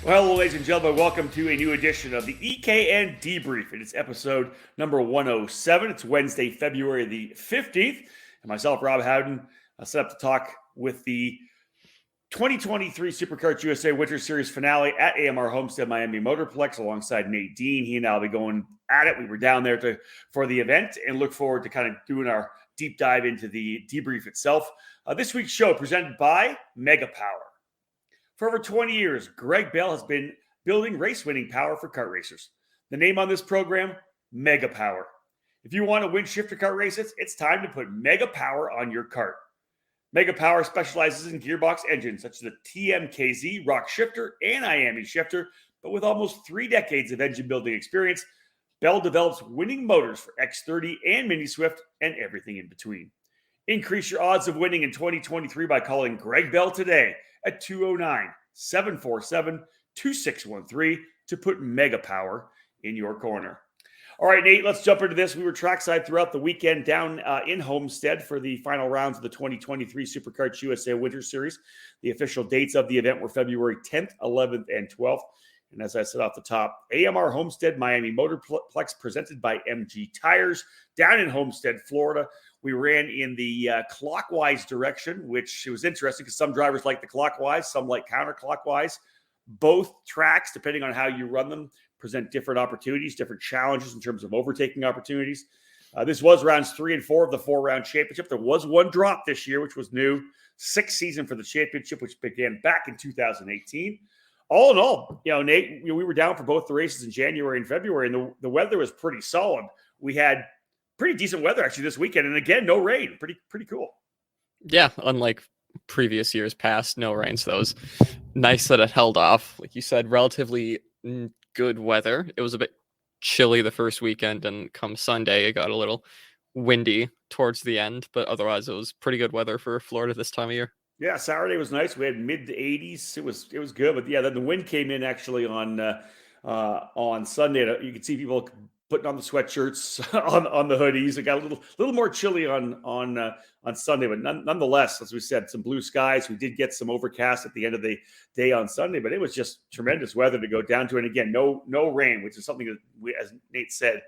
Well, hello, ladies and gentlemen. Welcome to a new edition of the EKN Debrief. It is episode number 107. It's Wednesday, February the 15th. And myself, Rob Howden, set up to talk with the 2023 Superkarts USA Winter Series finale at AMR Homestead Miami Motorplex alongside Nate Dean. He and I will be going at it. We were down there for the event and look forward to kind of doing our deep dive into the debrief itself. This week's show presented by Mega Power. For over 20 years, Greg Bell has been building race-winning power for kart racers. The name on this program, Mega Power. If you want to win shifter kart races, it's time to put Mega Power on your kart. Mega Power specializes in gearbox engines such as the TMKZ Rock Shifter and IAME Shifter, but with almost 3 decades of engine building experience, Bell develops winning motors for X30 and Mini Swift and everything in between. Increase your odds of winning in 2023 by calling Greg Bell today at 209-747-2613 to put Mega Power in your corner. All right, Nate, let's jump into this. We were trackside throughout the weekend down in Homestead for the final rounds of the 2023 Superkarts USA Winter Series. The official dates of the event were February 10th, 11th, and 12th. And as I said off the top, AMR Homestead Miami Motorplex presented by MG Tires down in Homestead, Florida. We ran in the clockwise direction, which was interesting because some drivers like the clockwise, some like counterclockwise. Both tracks, depending on how you run them, present different opportunities, different challenges in terms of overtaking opportunities. This was rounds 3 and 4 of the 4-round championship. There was one drop this year, which was new. 6th season for the championship, which began back in 2018. All in all, Nate, we were down for both the races in January and February, and the weather was pretty solid. We had pretty decent weather actually this weekend, and again, no rain. Pretty cool. Yeah, unlike previous years past, no rain, so that was nice that it held off. Like you said, relatively good weather. It was a bit chilly the first weekend, and come Sunday, it got a little windy towards the end, but otherwise it was pretty good weather for Florida this time of year. Yeah, Saturday was nice. We had mid to 80s. It was good, but yeah, then the wind came in actually on Sunday. You could see people putting on the sweatshirts on the hoodies. It got a little more chilly on Sunday, but nonetheless, as we said, some blue skies. We did get some overcast at the end of the day on Sunday, but it was just tremendous weather to go down to. And again, no rain, which is something that we, as Nate said,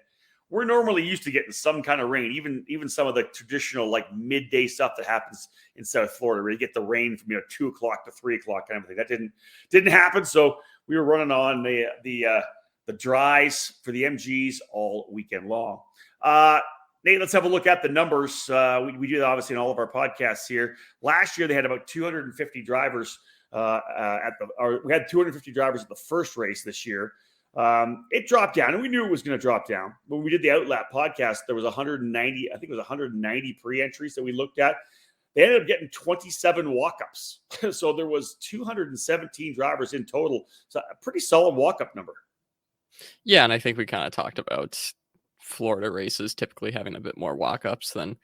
we're normally used to getting some kind of rain, even some of the traditional like midday stuff that happens in South Florida, where you get the rain from 2 o'clock to 3 o'clock kind of thing. That didn't happen. So we were running on the dries for the MGs all weekend long. Nate, let's have a look at the numbers. We do that obviously in all of our podcasts here. Last year they had about 250 drivers we had 250 drivers at the first race this year. It dropped down, and we knew it was going to drop down. When we did the Outlap podcast, there was 190, I think it was 190 pre-entries that we looked at. They ended up getting 27 walk-ups. So there was 217 drivers in total. So a pretty solid walk-up number. Yeah, and I think we kind of talked about Florida races typically having a bit more walk-ups than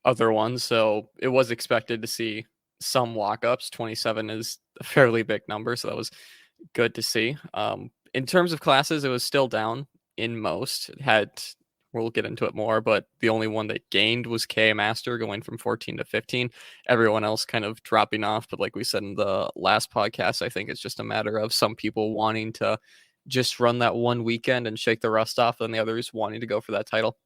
other ones. So it was expected to see some walk-ups. 27 is a fairly big number, so that was good to see. In terms of classes, it was still down in most. It had, we'll get into it more, but the only one that gained was KA Master, going from 14 to 15. Everyone else kind of dropping off. But like we said in the last podcast, I think it's just a matter of some people wanting to just run that one weekend and shake the rust off, and the others wanting to go for that title.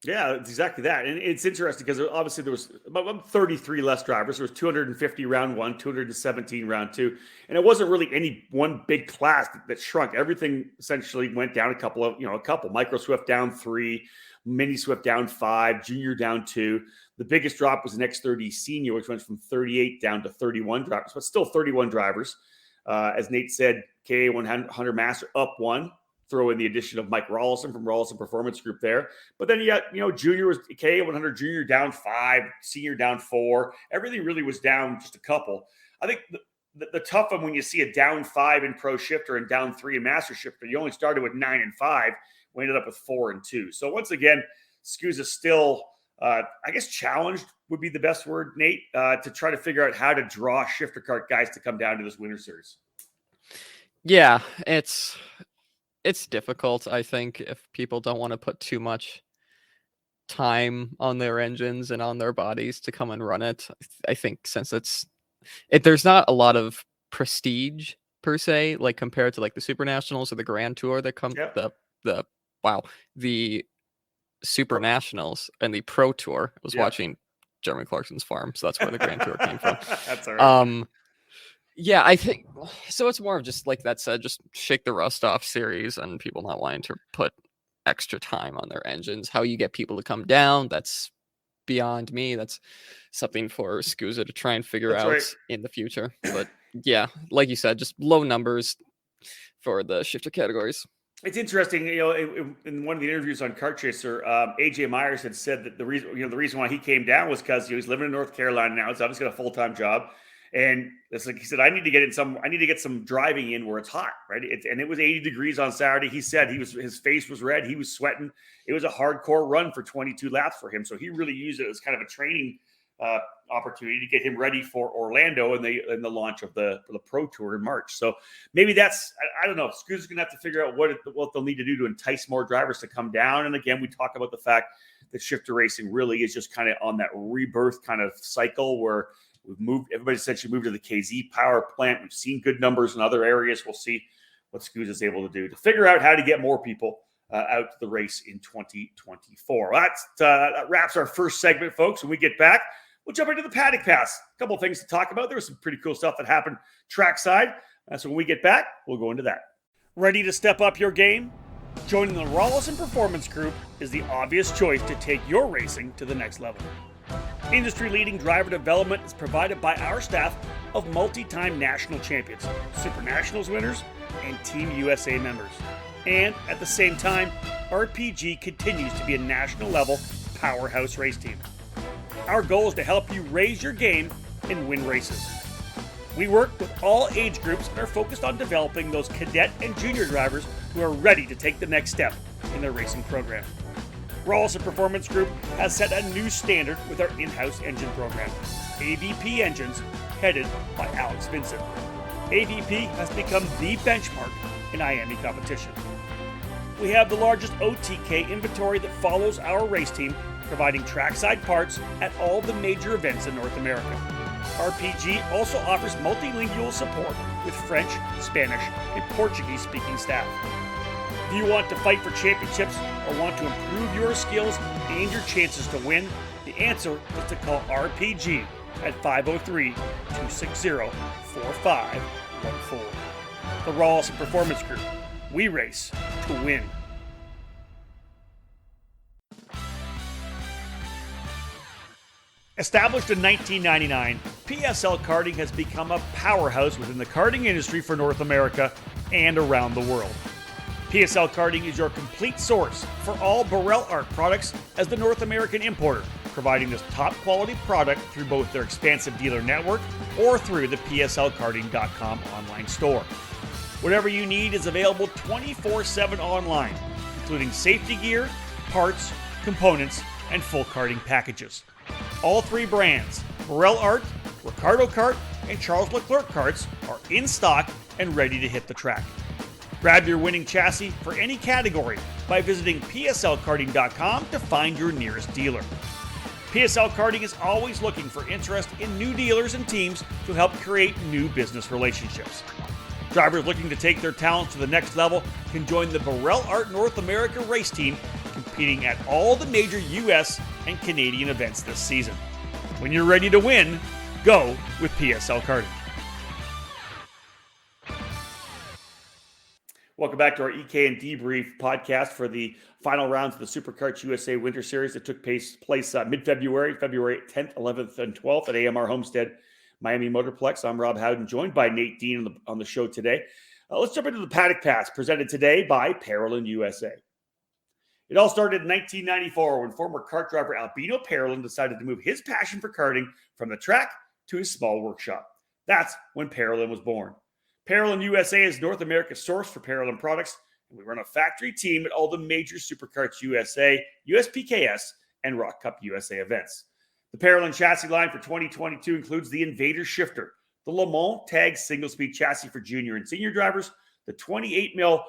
Yeah, it's exactly that. And it's interesting because obviously there was about 33 less drivers. There was 250 round 1, 217 round 2. And it wasn't really any one big class that shrunk. Everything essentially went down a couple. Micro Swift down 3, Mini Swift down 5, Junior down 2. The biggest drop was an X30 Senior, which went from 38 down to 31 drivers, but still 31 drivers. As Nate said, KA100 Master up 1. Throw in the addition of Mike Rawlson from Rawlson Performance Group there. But then you got, Junior was KA100 Junior down 5, Senior down 4. Everything really was down just a couple. I think the tough one when you see a down 5 in Pro Shifter and down 3 in Master Shifter, you only started with 9 and 5. We ended up with 4 and 2. So once again, SKUs is still, I guess, challenged would be the best word, Nate, to try to figure out how to draw shifter kart guys to come down to this Winter Series. Yeah, it's difficult, I think, if people don't want to put too much time on their engines and on their bodies to come and run it. I think since there's not a lot of prestige per se, like compared to like the Super Nationals or the Grand Tour that come Yep. the Super Nationals and the Pro Tour. I was Yep. watching Jeremy Clarkson's farm, so that's where the Grand Tour came from. That's all right. Yeah, I think so. It's more of just like that said, just shake the rust off series and people not wanting to put extra time on their engines. How you get people to come down, that's beyond me. That's something for SCUSA to try and figure That's out right. in the future. But yeah, like you said, just low numbers for the shifter categories. It's interesting, in one of the interviews on Kart Chaser, AJ Myers had said that the reason why he came down was because he was living in North Carolina now. He's obviously got a full-time job, and it's like he said, I need to get some driving in where it's hot, right? And it was 80 degrees on Saturday. He said his face was red, he was sweating. It was a hardcore run for 22 laps for him, so he really used it as kind of a training opportunity to get him ready for Orlando and the launch of the Pro Tour in March. So maybe that's, I don't know. SCUSA's going to have to figure out what they'll need to do to entice more drivers to come down. And again, we talk about the fact that shifter racing really is just kind of on that rebirth kind of cycle where everybody's essentially moved to the KZ power plant. We've seen good numbers in other areas. We'll see what SCUSA is able to do to figure out how to get more people out to the race in 2024. That wraps our first segment, folks. When we get back, we'll jump into the paddock pass. A couple of things to talk about. There was some pretty cool stuff that happened trackside. So when we get back, we'll go into that. Ready to step up your game? Joining the Rawlison Performance Group is the obvious choice to take your racing to the next level. Industry-leading driver development is provided by our staff of multi-time national champions, Super Nationals winners, and Team USA members. And at the same time, RPG continues to be a national-level powerhouse race team. Our goal is to help you raise your game and win races. We work with all age groups and are focused on developing those cadet and junior drivers who are ready to take the next step in their racing program. Rawlison Performance Group has set a new standard with our in-house engine program, AVP Engines, headed by Alex Vincent. AVP has become the benchmark in IAME competition. We have the largest OTK inventory that follows our race team, providing trackside parts at all the major events in North America. RPG also offers multilingual support with French, Spanish, and Portuguese-speaking staff. If you want to fight for championships or want to improve your skills and your chances to win, the answer is to call RPG at 503-260-4514. The Rawlison Performance Group. We race to win. Established in 1999, PSL Karting has become a powerhouse within the karting industry for North America and around the world. PSL Karting is your complete source for all Burrell Art products as the North American importer, providing this top quality product through both their expansive dealer network or through the PSLkarting.com online store. Whatever you need is available 24/7 online, including safety gear, parts, components, and full karting packages. All three brands, Burrell Art, Ricardo Kart, and Charles Leclerc Karts, are in stock and ready to hit the track. Grab your winning chassis for any category by visiting PSLkarting.com to find your nearest dealer. PSL Karting is always looking for interest in new dealers and teams to help create new business relationships. Drivers looking to take their talents to the next level can join the Burrell Art North America race team, competing at all the major US and Canadian events this season. When you're ready to win, go with PSL Karting. Welcome back to our EKN Debrief podcast for the final rounds of the Superkarts USA Winter Series that took place mid-February, February 10th, 11th, and 12th at AMR Homestead, Miami Motorplex. I'm Rob Howden, joined by Nate Dean on the show today. Let's jump into the Paddock Pass, presented today by Parolin USA. It all started in 1994 when former kart driver Albino Parolin decided to move his passion for karting from the track to his small workshop. That's when Parolin was born. Parolin USA is North America's source for Parolin products, and we run a factory team at all the major Superkarts USA, USPKS, and Rock Cup USA events. The Parolin chassis line for 2022 includes the Invader Shifter, the Le Mans Tag single-speed chassis for junior and senior drivers, the 28mm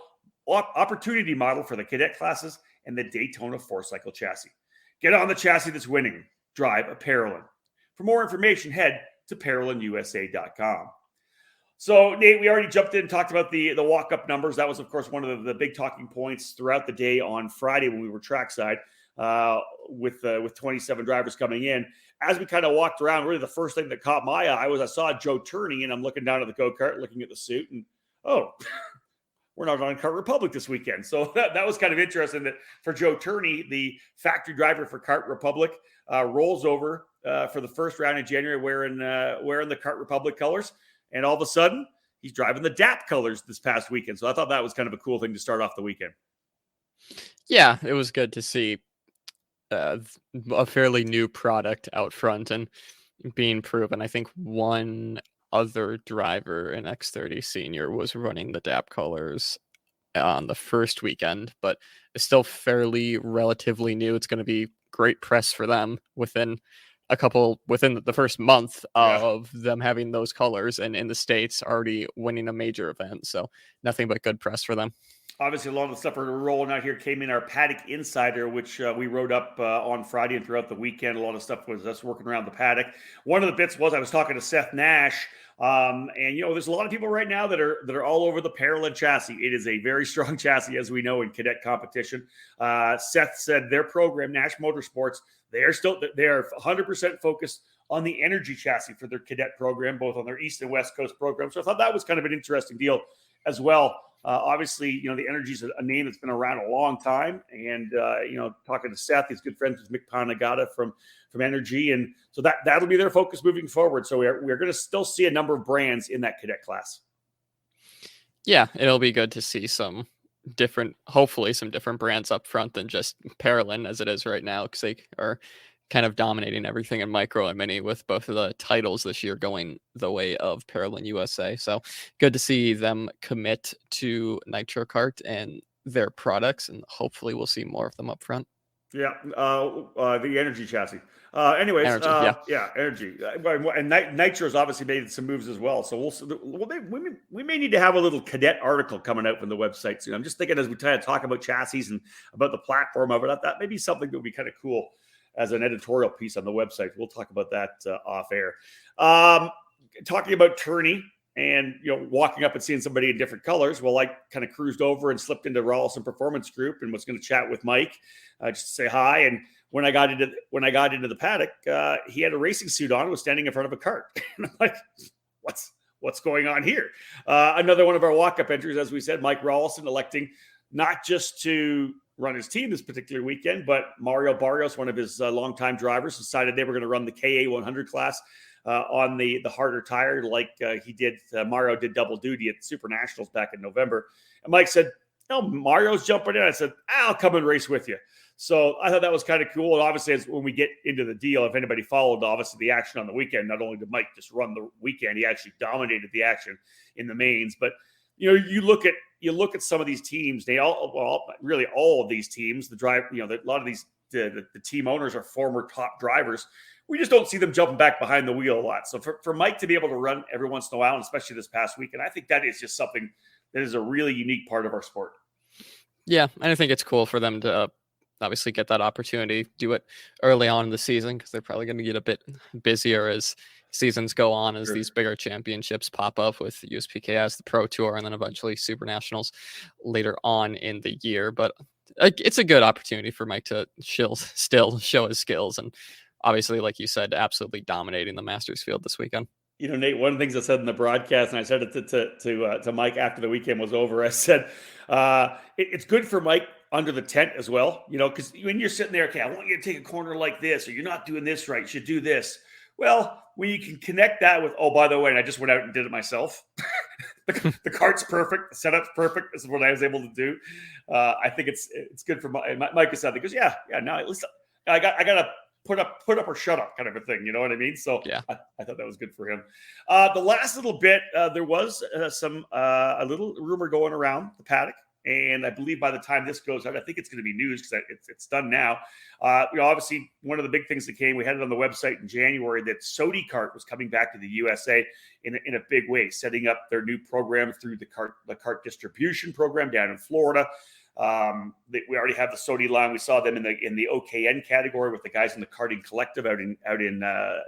Opportunity model for the cadet classes, and the Daytona 4-cycle chassis. Get on the chassis that's winning. Drive a Parolin. For more information, head to ParolinUSA.com. So, Nate, we already jumped in and talked about the walk-up numbers. That was, of course, one of the big talking points throughout the day on Friday when we were trackside with 27 drivers coming in. As we kind of walked around, really the first thing that caught my eye was I saw Joe Turney, and I'm looking down at the go-kart, looking at the suit, and, oh, we're not on Kart Republic this weekend. So that was kind of interesting that for Joe Turney, the factory driver for Kart Republic, rolls over for the first round in January wearing the Kart Republic colors. And all of a sudden, he's driving the DAP colors this past weekend. So I thought that was kind of a cool thing to start off the weekend. Yeah, it was good to see a fairly new product out front and being proven. I think one other driver in X30 Senior was running the DAP colors on the first weekend, but it's still fairly relatively new. It's going to be great press for them within the first month of them having those colors, and in the States already winning a major event. So nothing but good press for them. Obviously, a lot of the stuff we're rolling out here came in our Paddock Insider, which we wrote up on Friday and throughout the weekend. A lot of stuff was us working around the paddock. One of the bits was I was talking to Seth Nash, and there's a lot of people right now that are all over the Parallel chassis. It is a very strong chassis, as we know, in cadet competition. Seth said their program, Nash Motorsports, they are 100% focused on the energy chassis for their cadet program, both on their East and West Coast program. So I thought that was kind of an interesting deal as well. Obviously, the energy is a name that's been around a long time. And, talking to Seth, he's good friends with Mick Panagata from Energy. And so that'll be their focus moving forward. So we're going to still see a number of brands in that cadet class. Yeah, it'll be good to see hopefully some different brands up front than just Parallel as it is right now, because they are kind of dominating everything in micro and mini, with both of the titles this year going the way of Parallel USA. So good to see them commit to Nitro Kart and their products, and hopefully we'll see more of them up front. Yeah, the energy chassis. Anyways, energy. And Nitro's obviously made some moves as well. So we may need to have a little cadet article coming out from the website soon. I'm just thinking as we kind of talk about chassis and about the platform of it, that may be something that would be kind of cool as an editorial piece on the website. We'll talk about that off air. Talking about Turney and walking up and seeing somebody in different colors. Well, I kind of cruised over and slipped into Rawlson Performance Group and was going to chat with Mike just to say hi. And when I got into the paddock, he had a racing suit on and was standing in front of a cart. And I'm like, what's going on here? Another one of our walk-up entries, as we said, Mike Rawlson electing not just to run his team this particular weekend, but Mario Barrios, one of his longtime drivers, decided they were going to run the KA 100 class on the harder tire, like he did. Mario did double duty at Super Nationals back in November. And Mike said, "No, Mario's jumping in." I said, "I'll come and race with you." So I thought that was kind of cool. And obviously, when we get into the deal, if anybody followed, obviously the action on the weekend, not only did Mike just run the weekend, he actually dominated the action in the mains. But you look at some of these teams. Really all of these teams. A lot of these the team owners are former top drivers. We just don't see them jumping back behind the wheel a lot. So for Mike to be able to run every once in a while, and especially this past weekend, I think that is just something that is a really unique part of our sport. Yeah, and I think it's cool for them to obviously get that opportunity, do it early on in the season, because they're probably going to get a bit busier as seasons go on, as these bigger championships pop up with USPKS, the Pro Tour, and then eventually Super Nationals later on in the year. But it's a good opportunity for Mike to still show his skills, and obviously, like you said, absolutely dominating the Masters field this weekend. Nate, one of the things I said in the broadcast, and I said it to Mike after the weekend was over, I said, it's good for Mike under the tent as well, because when you're sitting there, okay, I want you to take a corner like this, or you're not doing this right, you should do this. Well, when you can connect that with, oh, by the way, and I just went out and did it myself. the cart's perfect, the setup's perfect. This is what I was able to do. I think it's good for Mike. Is something because no, at least I got to put up or shut up kind of a thing. You know what I mean? So yeah, I thought that was good for him. The last little bit, there was a little rumor going around the paddock. And I believe by the time this goes out, I think it's going to be news because it's done now. Obviously, one of the big things that came, we had it on the website in January that Superkarts was coming back to the USA in a big way, setting up their new program through the kart distribution program down in Florida. We already have the Sodi line. We saw them in the OKN category with the guys in the Karting Collective out in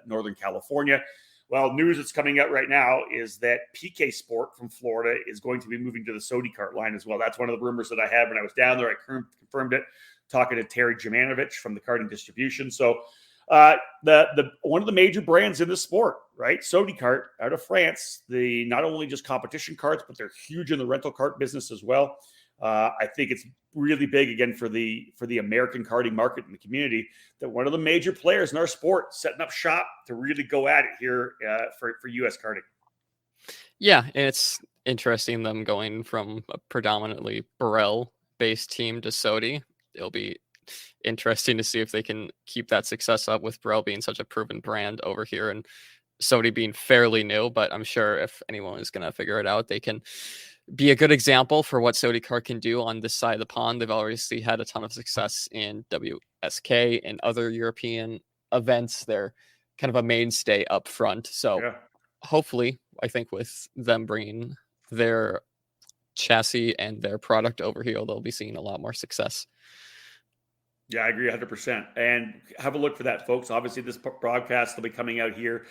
Northern California. Well, news that's coming out right now is that PK Sport from Florida is going to be moving to the Superkart line as well. That's one of the rumors that I had when I was down there. I confirmed it, talking to Terry Jamanovich from the karting distribution. So the one of the major brands in the sport, right? Superkart out of France. The not only just competition karts, but they're huge in the rental kart business as well. I think it's really big again for the American karting market and the community that one of the major players in our sport setting up shop to really go at it here for U.S. karting. Yeah, and it's interesting them going from a predominantly Burrell-based team to Sodi. It'll be interesting to see if they can keep that success up with Burrell being such a proven brand over here and Sodi being fairly new. But I'm sure if anyone is going to figure it out, they can be a good example for what Superkart can do on this side of the pond. They've obviously had a ton of success in WSK and other European events. They're kind of a mainstay up front. So hopefully, I think with them bringing their chassis and their product over here, they'll be seeing a lot more success. Yeah, I agree 100%. And have a look for that, folks. Obviously, this broadcast will be coming out here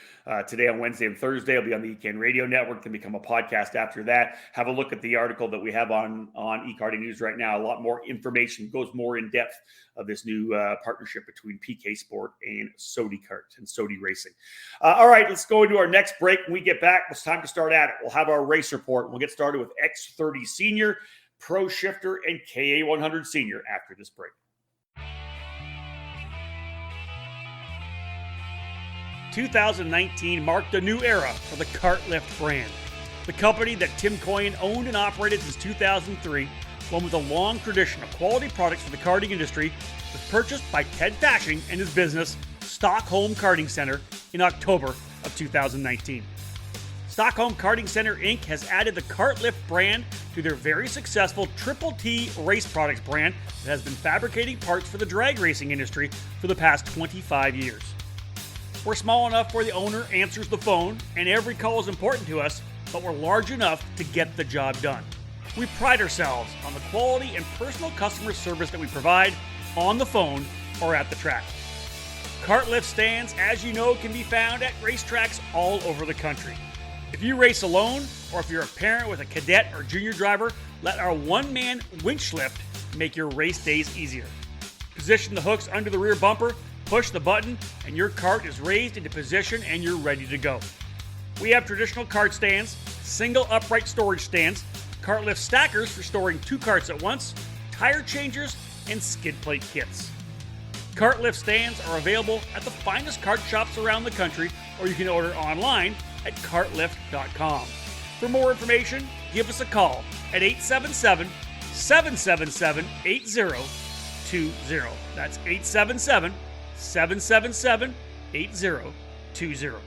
today on Wednesday and Thursday. It'll be on the EKN Radio Network, then become a podcast after that. Have a look at the article that we have on eKarting News right now. A lot more information, goes more in depth of this new partnership between PK Sport and Superkart and Sodi Racing. All right, let's go into our next break. When we get back, it's time to start at it. We'll have our race report. We'll get started with X30 Senior, Pro Shifter, and KA100 Senior after this break. 2019 marked a new era for the KartLift brand. The company that Tim Coyne owned and operated since 2003, one with a long tradition of quality products for the karting industry, was purchased by Ted Fashing and his business, Stockholm Karting Center, in October of 2019. Stockholm Karting Center Inc. has added the KartLift brand to their very successful Triple T Race Products brand that has been fabricating parts for the drag racing industry for the past 25 years. We're small enough where the owner answers the phone and every call is important to us, but we're large enough to get the job done. We pride ourselves on the quality and personal customer service that we provide on the phone or at the track. KartLift stands, as you know, can be found at racetracks all over the country. If you race alone, or if you're a parent with a cadet or junior driver, let our one-man winch lift make your race days easier. Position the hooks under the rear bumper, push the button, and your cart is raised into position and you're ready to go. We have traditional cart stands, single upright storage stands, KartLift stackers for storing 2 carts at once, tire changers, and skid plate kits. KartLift stands are available at the finest kart shops around the country, or you can order online at kartlift.com. For more information, give us a call at 877-777-8020. That's 877-777-8020.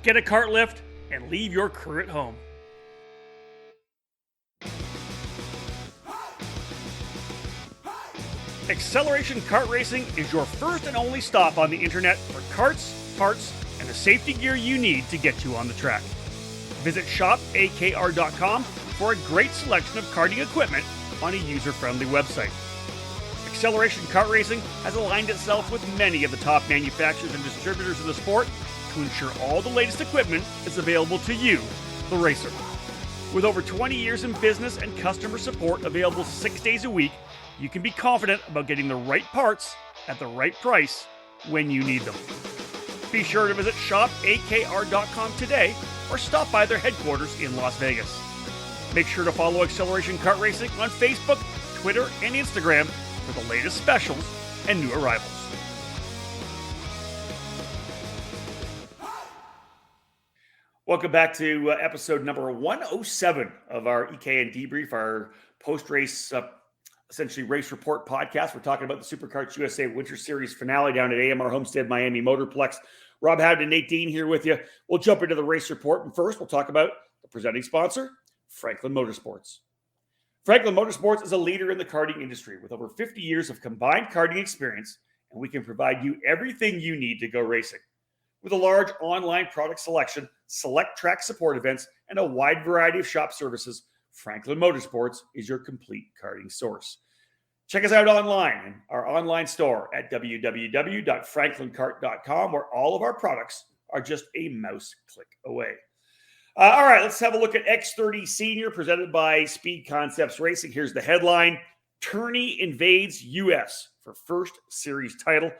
Get a KartLift and leave your crew at home. Acceleration Kart Racing is your first and only stop on the internet for karts, parts, and the safety gear you need to get you on the track. Visit shopakr.com for a great selection of karting equipment on a user-friendly website. Acceleration Kart Racing has aligned itself with many of the top manufacturers and distributors in the sport to ensure all the latest equipment is available to you, the racer. With over 20 years in business and customer support available 6 days a week, you can be confident about getting the right parts at the right price when you need them. Be sure to visit shopakr.com today or stop by their headquarters in Las Vegas. Make sure to follow Acceleration Kart Racing on Facebook, Twitter, and Instagram for the latest specials and new arrivals. Welcome back to episode number 107 of our EKN Debrief, our post-race essentially race report podcast. We're talking about the Superkarts USA Winter Series finale down at AMR Homestead Miami Motorplex. Rob Howden and Nate Dean here with you. We'll jump into the race report, and first we'll talk about the presenting sponsor, Franklin Motorsports. Franklin Motorsports is a leader in the karting industry with over 50 years of combined karting experience, and we can provide you everything you need to go racing. With a large online product selection, select track support events, and a wide variety of shop services, Franklin Motorsports is your complete karting source. Check us out online in our online store at www.franklinkart.com, where all of our products are just a mouse click away. All right, let's have a look at X30 Senior presented by Speed Concepts Racing. Here's the headline: Tourney invades US for first series title.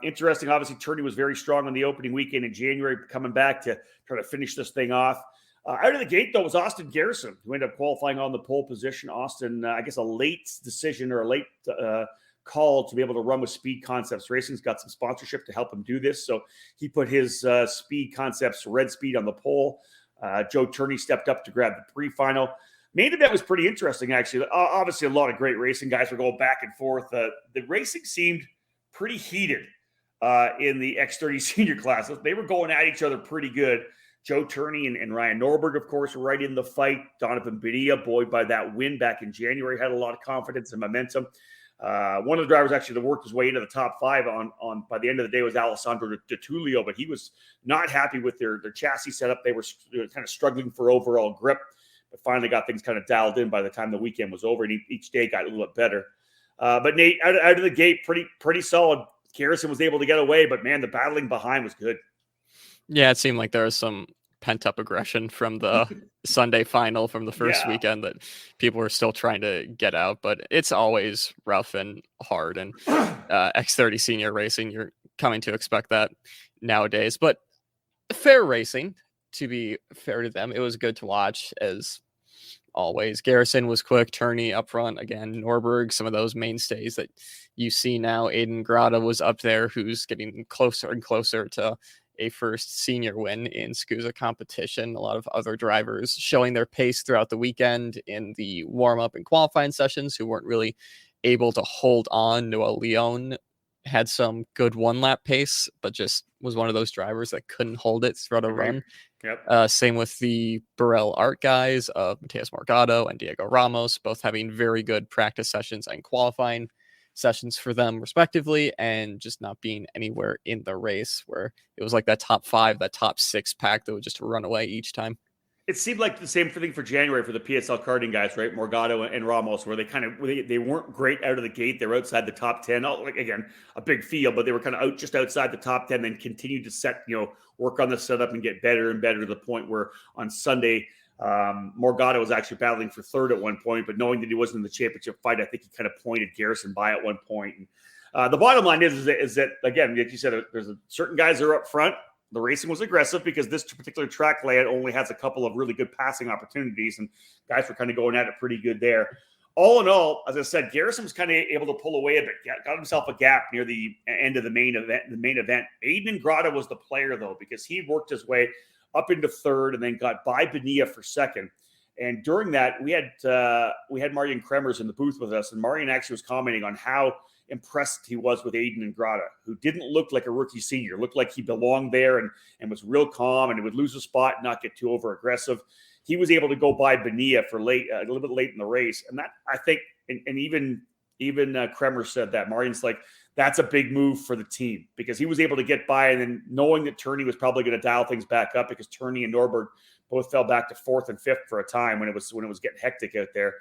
Interesting. Obviously, Tourney was very strong on the opening weekend in January, coming back to try to finish this thing off. Out of the gate, though, was Austin Garrison, who ended up qualifying on the pole position. Austin, I guess a late decision or a late call to be able to run with Speed Concepts Racing. He's got some sponsorship to help him do this. So he put his Speed Concepts Red Speed on the pole. Joe Tourney stepped up to grab the pre-final. Main event was pretty interesting, actually. Obviously, a lot of great racing. Guys were going back and forth. The racing seemed pretty heated in the X30 Senior class. They were going at each other pretty good. Joe Tourney and Ryan Norberg, of course, were right in the fight. Donovan Bonilla, buoyed by that win back in January, had a lot of confidence and momentum. One of the drivers actually that worked his way into the top five on by the end of the day was Alessandro De Tullio, but he was not happy with their chassis setup. They were kind of struggling for overall grip, but finally got things kind of dialed in by the time the weekend was over, and each day got a little bit better. But Nate, out of the gate, pretty solid. Garrison was able to get away, but man, the battling behind was good. Yeah, it seemed like there was some pent-up aggression from the Sunday final from the first weekend that people were still trying to get out, but it's always rough and hard. And X30 Senior Racing, you're coming to expect that nowadays. But fair racing, to be fair to them. It was good to watch, as always. Garrison was quick, Tourney up front. Again, Norberg, some of those mainstays that you see now. Aiden Grata was up there, who's getting closer and closer to a first senior win in SCUSA competition. A lot of other drivers showing their pace throughout the weekend in the warm-up and qualifying sessions who weren't really able to hold on. Noah Leon had some good one-lap pace, but just was one of those drivers that couldn't hold it throughout a run. Yep. Same with the Burrell Art guys of Mateus Morgado and Diego Ramos, both having very good practice sessions and qualifying sessions for them respectively, and just not being anywhere in the race, where it was like that top five, that top six pack that would just run away each time. It seemed like the same thing for January for the PSL karting guys, right? Morgado and Ramos, where they weren't great out of the gate. They were outside the top 10. Like, again, a big field, but they were kind of just outside the top 10, then continued to work on the setup and get better and better to the point where on Sunday, Morgado was actually battling for third at one point, but knowing that he wasn't in the championship fight, I think he kind of pointed Garrison by at one point. And the bottom line is that, again, like you said, there's certain guys that are up front. The racing was aggressive because this particular track layout only has a couple of really good passing opportunities, and guys were kind of going at it pretty good there. All in all, as I said, Garrison was kind of able to pull away a bit, got himself a gap near the end of the main event. Aiden Grata was the player, though, because he worked his way up into third and then got by Bonilla for second. And during that, we had Marian Kremers in the booth with us, and Marian actually was commenting on how impressed he was with Aiden and Grata, who didn't look like a rookie senior, looked like he belonged there and was real calm, and he would lose a spot and not get too over aggressive. He was able to go by Bonilla for a little bit late in the race. And that, I think, and even Kremer said that. Marian's like, that's a big move for the team, because he was able to get by, and then knowing that Tourney was probably going to dial things back up, because Tourney and Norberg both fell back to fourth and fifth for a time when it was getting hectic out there.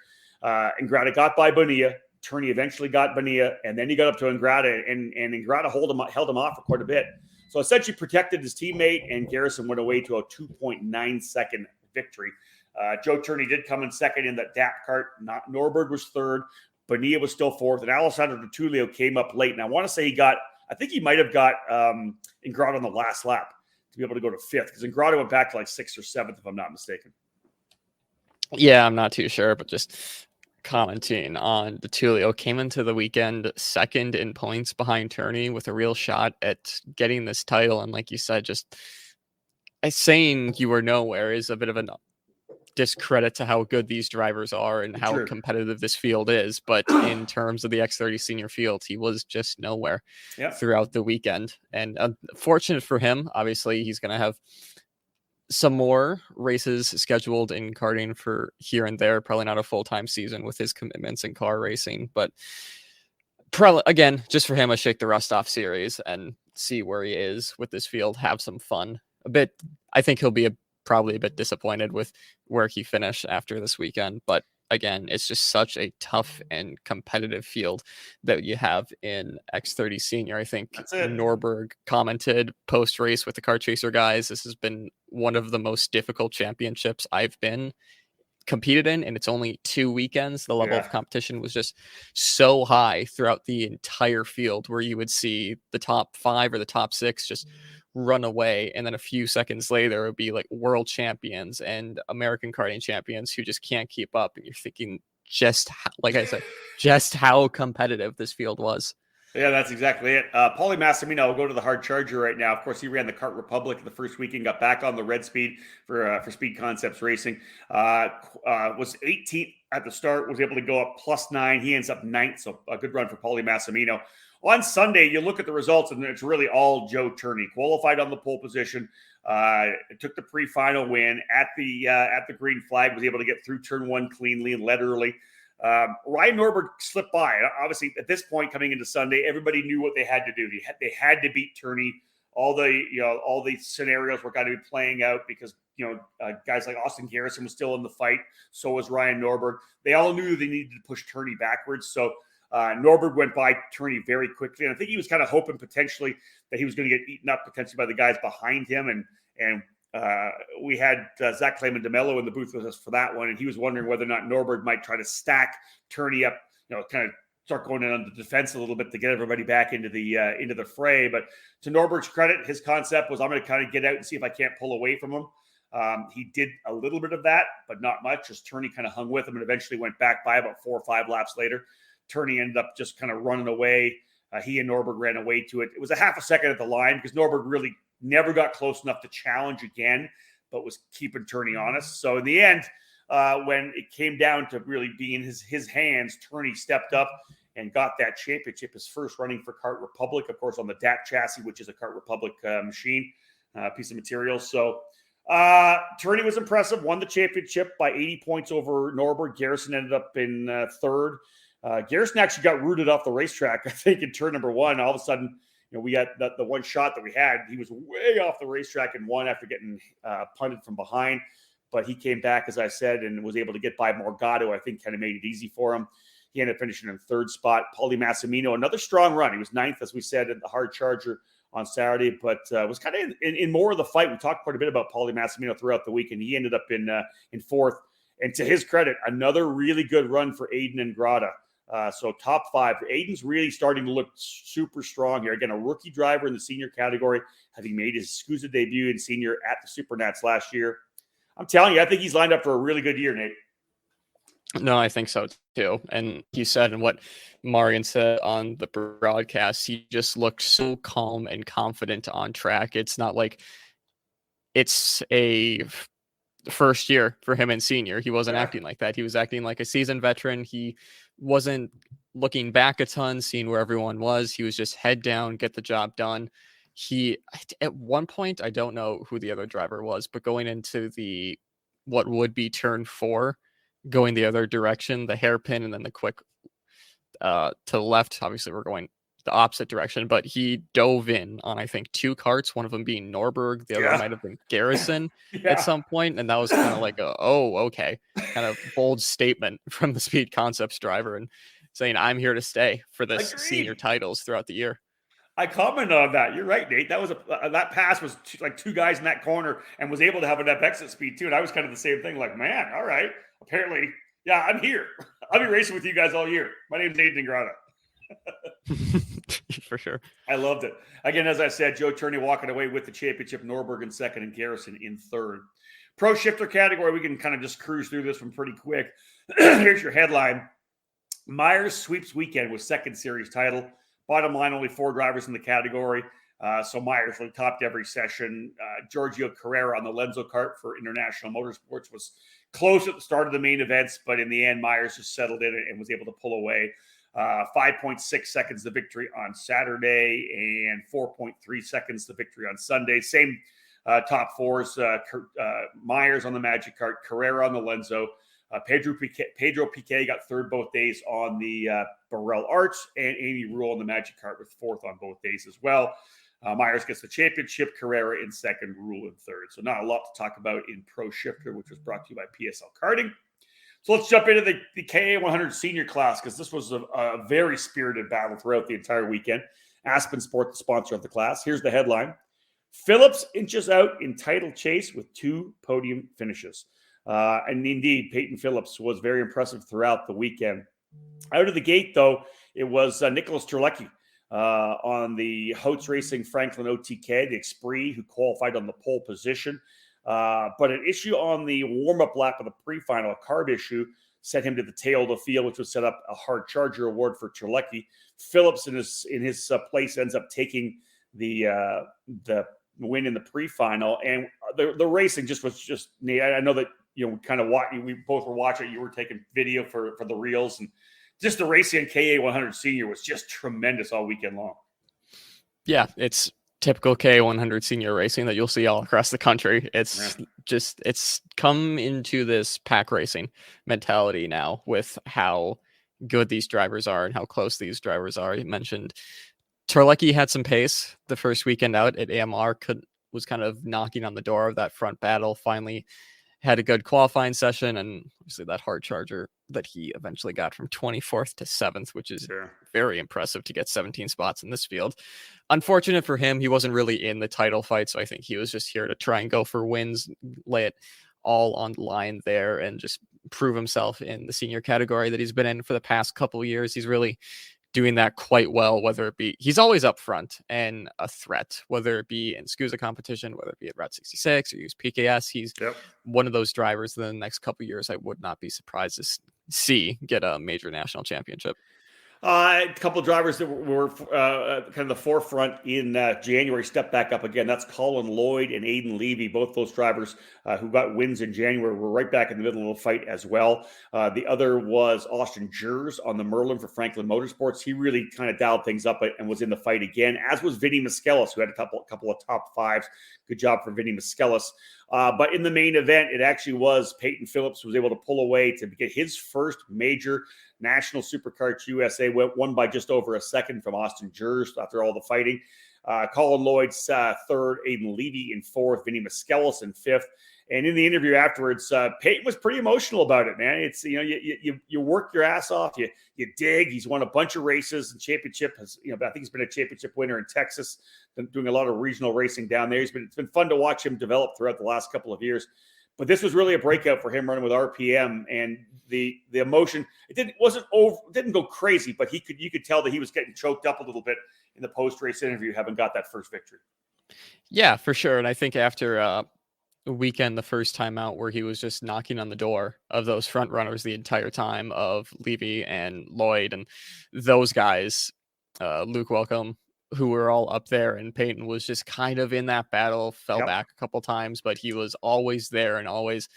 Ingrata got by Bonilla. Tourney eventually got Bonilla, and then he got up to Ingrata, and Ingrata held him off for quite a bit. So essentially protected his teammate, and Garrison went away to a 2.9 second victory. Joe Tourney did come in second in that DAP kart. Norberg was third. Bonilla was still fourth, and Alessandro De Tullio came up late. And I want to say I think he might have got Ingrata on the last lap to be able to go to fifth, because Ingrata went back to like sixth or seventh, if I'm not mistaken. Yeah, I'm not too sure, but just commenting on De Tullio, came into the weekend second in points behind Tourney with a real shot at getting this title. And like you said, just saying you were nowhere is a bit of a discredit to how good these drivers are and how competitive this field is. But in terms of the X30 senior field, he was just nowhere throughout the weekend. And unfortunate for him, obviously he's going to have some more races scheduled in karting for here and there. Probably not a full-time season with his commitments in car racing, but probably, again, just for him, a shake the rust off series and see where he is with this field, have some fun a bit. I think he'll be probably a bit disappointed with where he finished after this weekend, but again, it's just such a tough and competitive field that you have in X30 Senior. I think That's it. Norberg commented post race with the Kart Chaser guys, this has been one of the most difficult championships I've been competed in, and it's only 2 weekends. The level of competition was just so high throughout the entire field, where you would see the top 5 or the top 6 just run away, and then a few seconds later it would be like world champions and American karting champions who just can't keep up, and you're thinking just how, like I said, just how competitive this field was. Yeah, that's exactly it. Paulie Massimino will go to the hard charger right now. Of course, he ran the Kart Republic the first weekend, got back on the red speed for Speed Concepts Racing. Was 18th at the start, was able to go up +9. He ends up 9th, so a good run for Paulie Massimino. On Sunday, you look at the results, and it's really all Joe Turney. Qualified on the pole position, took the pre-final win at the green flag, was able to get through turn 1 cleanly and led early. Ryan Norberg slipped by. Obviously, at this point, coming into Sunday, everybody knew what they had to do. They had to beat Turney. All the scenarios were going to be playing out because guys like Austin Garrison was still in the fight. So was Ryan Norberg. They all knew they needed to push Turney backwards. So Norberg went by Turney very quickly, and I think he was kind of hoping potentially that he was going to get eaten up potentially by the guys behind him, and we had Zach Clayman DeMello in the booth with us for that one, and he was wondering whether or not Norberg might try to stack Turney up, kind of start going in on the defense a little bit to get everybody back into the fray. But to Norberg's credit, his concept was, I'm going to kind of get out and see if I can't pull away from him. He did a little bit of that, but not much, as Turney kind of hung with him and eventually went back by about 4 or 5 laps later. Turney ended up just kind of running away. He and Norberg ran away to it. It was a half a second at the line because Norberg really never got close enough to challenge again, but was keeping Turney honest. So in the end, when it came down to really being his hands, Turney stepped up and got that championship, his first running for Kart Republic, of course, on the DAT chassis, which is a Kart Republic machine, piece of material. So Turney was impressive, won the championship by 80 points over Norberg. Garrison ended up in third. Garrison actually got rooted off the racetrack, I think, in turn number 1. All of a sudden, we got the one shot that we had. He was way off the racetrack and won after getting punted from behind. But he came back, as I said, and was able to get by Morgado. I think kind of made it easy for him. He ended up finishing in third spot. Paulie Massimino, another strong run. He was 9th, as we said, at the hard charger on Saturday, but was kind of in more of the fight. We talked quite a bit about Paulie Massimino throughout the week, and he ended up in fourth. And to his credit, another really good run for Aiden Ingrata. So top 5. Aiden's really starting to look super strong here. Again, a rookie driver in the senior category, having made his SCUSA debut in senior at the Supernats last year. I'm telling you, I think he's lined up for a really good year, Nate. No, I think so too. And he said, and what Marian said on the broadcast, he just looked so calm and confident on track. It's not like it's a first year for him in senior. He wasn't acting like that. He was acting like a seasoned veteran. He wasn't looking back a ton, seeing where everyone was. He was just head down, get the job done. He, at one point, I don't know who the other driver was, but going into what would be turn 4, going the other direction, the hairpin, and then the quick to the left. Obviously, we're going the opposite direction, but he dove in on, I think, 2 karts, one of them being Norberg, the other might have been Garrison at some point, and that was kind of like okay, kind of bold statement from the Speed Concepts driver, and saying, I'm here to stay for this senior titles throughout the year. I commented on that. You're right, Nate. That was that pass was like 2 guys in that corner and was able to have enough exit speed too. And I was kind of the same thing. Like, man, all right. Apparently, yeah, I'm here. I'll be racing with you guys all year. My name's Aiden Ingrata. For sure. I loved it. Again, as I said, Joe Turney walking away with the championship, Norberg in second, and Garrison in third. Pro shifter category, we can kind of just cruise through this one pretty quick. Here's your headline. Myers sweeps weekend with second series title. Bottom line, only 4 drivers in the category. So Myers really topped every session. Giorgio Carrera on the Lenzo kart for International Motorsports was close at the start of the main events, but in the end, Myers just settled in and was able to pull away. 5.6 seconds the victory on Saturday and 4.3 seconds the victory on Sunday. Same top 4s. Myers on the Magic Kart, Carrera on the Lenzo. Pedro Piquet got third both days on the Burrell Arts, and Amy Rule on the Magic Kart with fourth on both days as well. Myers gets the championship, Carrera in second, Rule in third. So not a lot to talk about in Pro Shifter, which was brought to you by PSL Karting. So let's jump into the KA100 senior class, because this was a very spirited battle throughout the entire weekend. Aspen Sport, the sponsor of the class. Here's the headline. Phillips inches out in title chase with 2 podium finishes. And indeed, Peyton Phillips was very impressive throughout the weekend. Out of the gate, though, it was Nicholas Terlecki on the Houts Racing Franklin OTK, the Esprit, who qualified on the pole position. But an issue on the warm-up lap of the pre-final, a carb issue, sent him to the tail of the field, which was set up a hard charger award for Terlecki. Phillips in his place ends up taking the win in the pre-final, and the racing was just neat. I know that kind of we both were watching. You were taking video for the reels, and just the racing in KA100 Senior was just tremendous all weekend long. Yeah, it's typical KA100 Senior racing that you'll see all across the country. It's come into this pack racing mentality now with how good these drivers are and how close these drivers are. You mentioned Terlecki had some pace the first weekend out at AMR, was kind of knocking on the door of that front battle, finally had a good qualifying session, and obviously that hard charger that he eventually got from 24th to 7th, which is very impressive to get 17 spots in this field. Unfortunate for him, he wasn't really in the title fight, so I think he was just here to try and go for wins, lay it all on the line there, and just prove himself in the senior category that he's been in for the past couple of years. He's really doing that quite well, whether it be he's always up front and a threat, whether it be in SCUSA competition, whether it be at Route 66 or use PKS. He's one of those drivers that in the next couple of years I would not be surprised to see get a major national championship. A couple of drivers that were kind of the forefront in January stepped back up again. That's Colin Lloyd and Aiden Levy. Both those drivers who got wins in January were right back in the middle of the fight as well. The other was Austin Jers on the Merlin for Franklin Motorsports. He really kind of dialed things up and was in the fight again, as was Vinny Miskelis, who had a couple of top fives. Good job for Vinny Miskelis. But in the main event, it actually was Peyton Phillips who was able to pull away to get his first major National Superkarts USA, won by just over a second from Austin Jers after all the fighting. Colin Lloyd's third, Aiden Levy in fourth, Vinny Miskelis in fifth. And in the interview afterwards, Peyton was pretty emotional about it, man. It's, you work your ass off, you dig. He's won a bunch of races and championship. I think he's been a championship winner in Texas, been doing a lot of regional racing down there. It's been fun to watch him develop throughout the last couple of years. But this was really a breakout for him running with RPM, and the emotion, didn't go crazy, but you could tell that he was getting choked up a little bit in the post-race interview, having got that first victory. Yeah, for sure. And I think after a weekend, the first time out, where he was just knocking on the door of those front runners the entire time of Levy and Lloyd and those guys, Luke Welcome, who were all up there, and Peyton was just kind of in that battle, fell back a couple times, but he was always there and always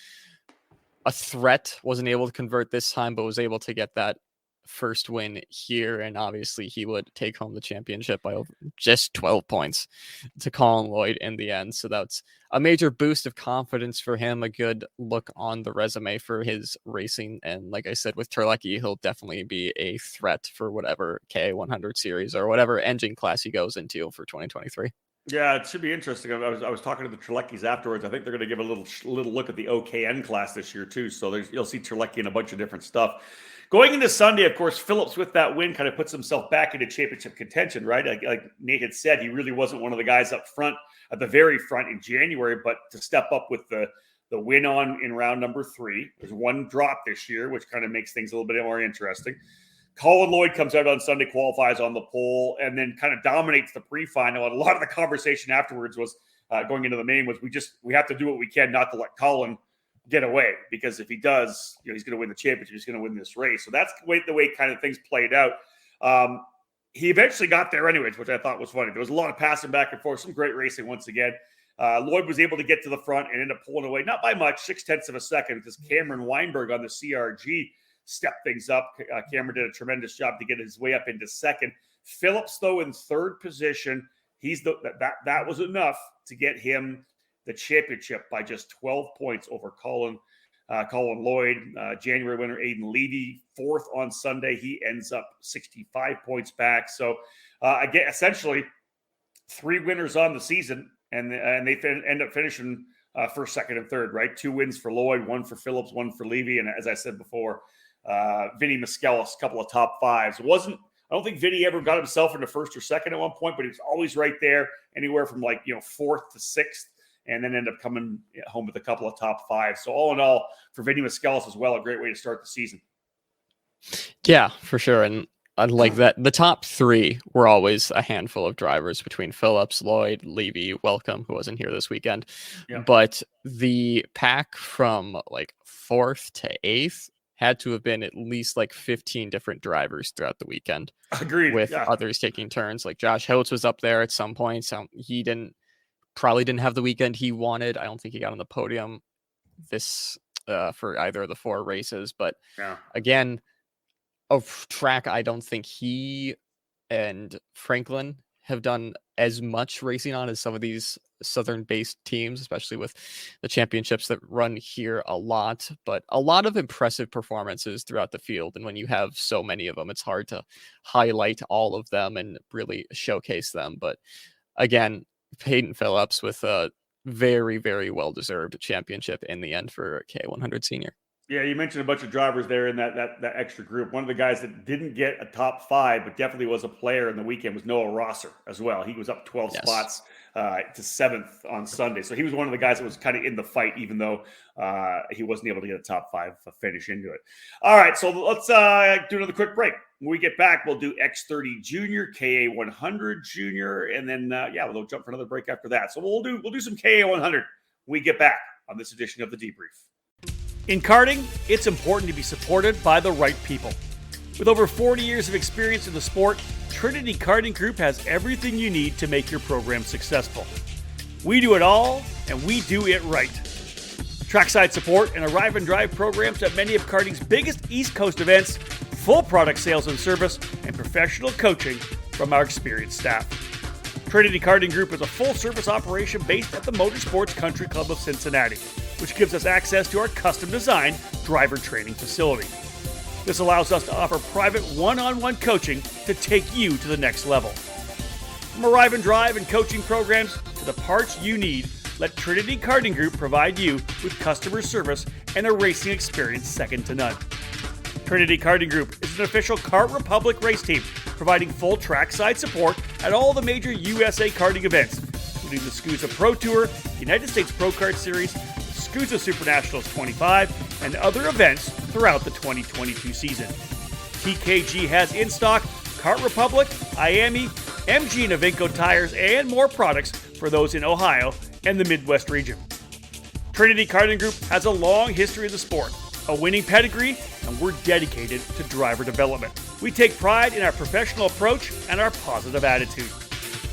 a threat. Wasn't able to convert this time, but was able to get that first win here, and obviously he would take home the championship by just 12 points to Colin Lloyd in the end. So that's a major boost of confidence for him, a good look on the resume for his racing. And like I said, with Terlecki, he'll definitely be a threat for whatever K100 series or whatever engine class he goes into for 2023. Yeah, it should be interesting. I was talking to the Terleckis afterwards. I think they're going to give a little look at the OKN class this year too. So you'll see Terlecki in a bunch of different stuff. Going into Sunday, of course, Phillips with that win kind of puts himself back into championship contention, right? Like Nate had said, he really wasn't one of the guys up front at the very front in January, but to step up with the win in round number 3. There's one drop this year, which kind of makes things a little bit more interesting. Colin Lloyd comes out on Sunday, qualifies on the pole, and then kind of dominates the pre-final. And a lot of the conversation afterwards was going into the main was we have to do what we can not to let Colin get away, because if he does, he's going to win the championship. He's going to win this race. So that's the way kind of things played out. He eventually got there anyways, which I thought was funny. There was a lot of passing back and forth, some great racing once again. Lloyd was able to get to the front and ended up pulling away, not by much, 0.6 of a second, because Cameron Weinberg on the CRG stepped things up. Cameron did a tremendous job to get his way up into second. Phillips, though, in third position. That was enough to get him the championship by just 12 points over Colin Lloyd. January winner Aiden Levy, fourth on Sunday. He ends up 65 points back. So again, essentially 3 winners on the season, and they end up finishing first, second, and third, right? 2 wins for Lloyd, 1 for Phillips, 1 for Levy. And as I said before, Vinny Miskelis, a couple of top fives. I don't think Vinny ever got himself into first or second at one point, but he was always right there, anywhere from fourth to sixth, and then ended up coming home with a couple of top fives. So all in all, for Vinny Miskelis as well, a great way to start the season. Yeah, for sure. And like that, the top 3 were always a handful of drivers between Phillips, Lloyd, Levy, Welcome, who wasn't here this weekend. Yeah. But the pack from like 4th to 8th had to have been at least like 15 different drivers throughout the weekend. Agreed. With Yeah. others taking turns. Like Josh Holtz was up there at some point. So he probably didn't have the weekend he wanted. I don't think he got on the podium this for either of the 4 races. But again, a track I don't think he and Franklin have done as much racing on as some of these southern-based teams, especially with the championships that run here a lot, but a lot of impressive performances throughout the field. And when you have so many of them, it's hard to highlight all of them and really showcase them. But again, Peyton Phillips with a very, very well-deserved championship in the end for K100 Senior. Yeah, you mentioned a bunch of drivers there in that extra group. One of the guys that didn't get a top 5, but definitely was a player in the weekend was Noah Rosser as well. He was up 12 spots to 7th on Sunday. So he was one of the guys that was kind of in the fight, even though he wasn't able to get a top 5 finish into it. All right, so let's do another quick break. When we get back, we'll do X30 Junior, KA100 Junior, and then we'll jump for another break after that. So we'll do some KA100 when we get back on this edition of the Debrief. In karting, it's important to be supported by the right people. With over 40 years of experience in the sport, Trinity Karting Group has everything you need to make your program successful. We do it all, and we do it right. Trackside support and arrive and drive programs at many of karting's biggest East Coast events, full product sales and service, and professional coaching from our experienced staff. Trinity Karting Group is a full-service operation based at the Motorsports Country Club of Cincinnati, which gives us access to our custom-designed driver training facility. This allows us to offer private one-on-one coaching to take you to the next level. From arrive and drive and coaching programs to the parts you need, let Trinity Karting Group provide you with customer service and a racing experience second to none. Trinity Karting Group is an official Kart Republic race team, providing full trackside support at all the major USA karting events, including the SCUSA Pro Tour, United States Pro Kart Series, SCUSA Super Nationals 25, and other events throughout the 2022 season. TKG has in stock Kart Republic, IAME, MG and Avinco tires, and more products for those in Ohio and the Midwest region. Trinity Karting Group has a long history of the sport, a winning pedigree, and we're dedicated to driver development. We take pride in our professional approach and our positive attitude.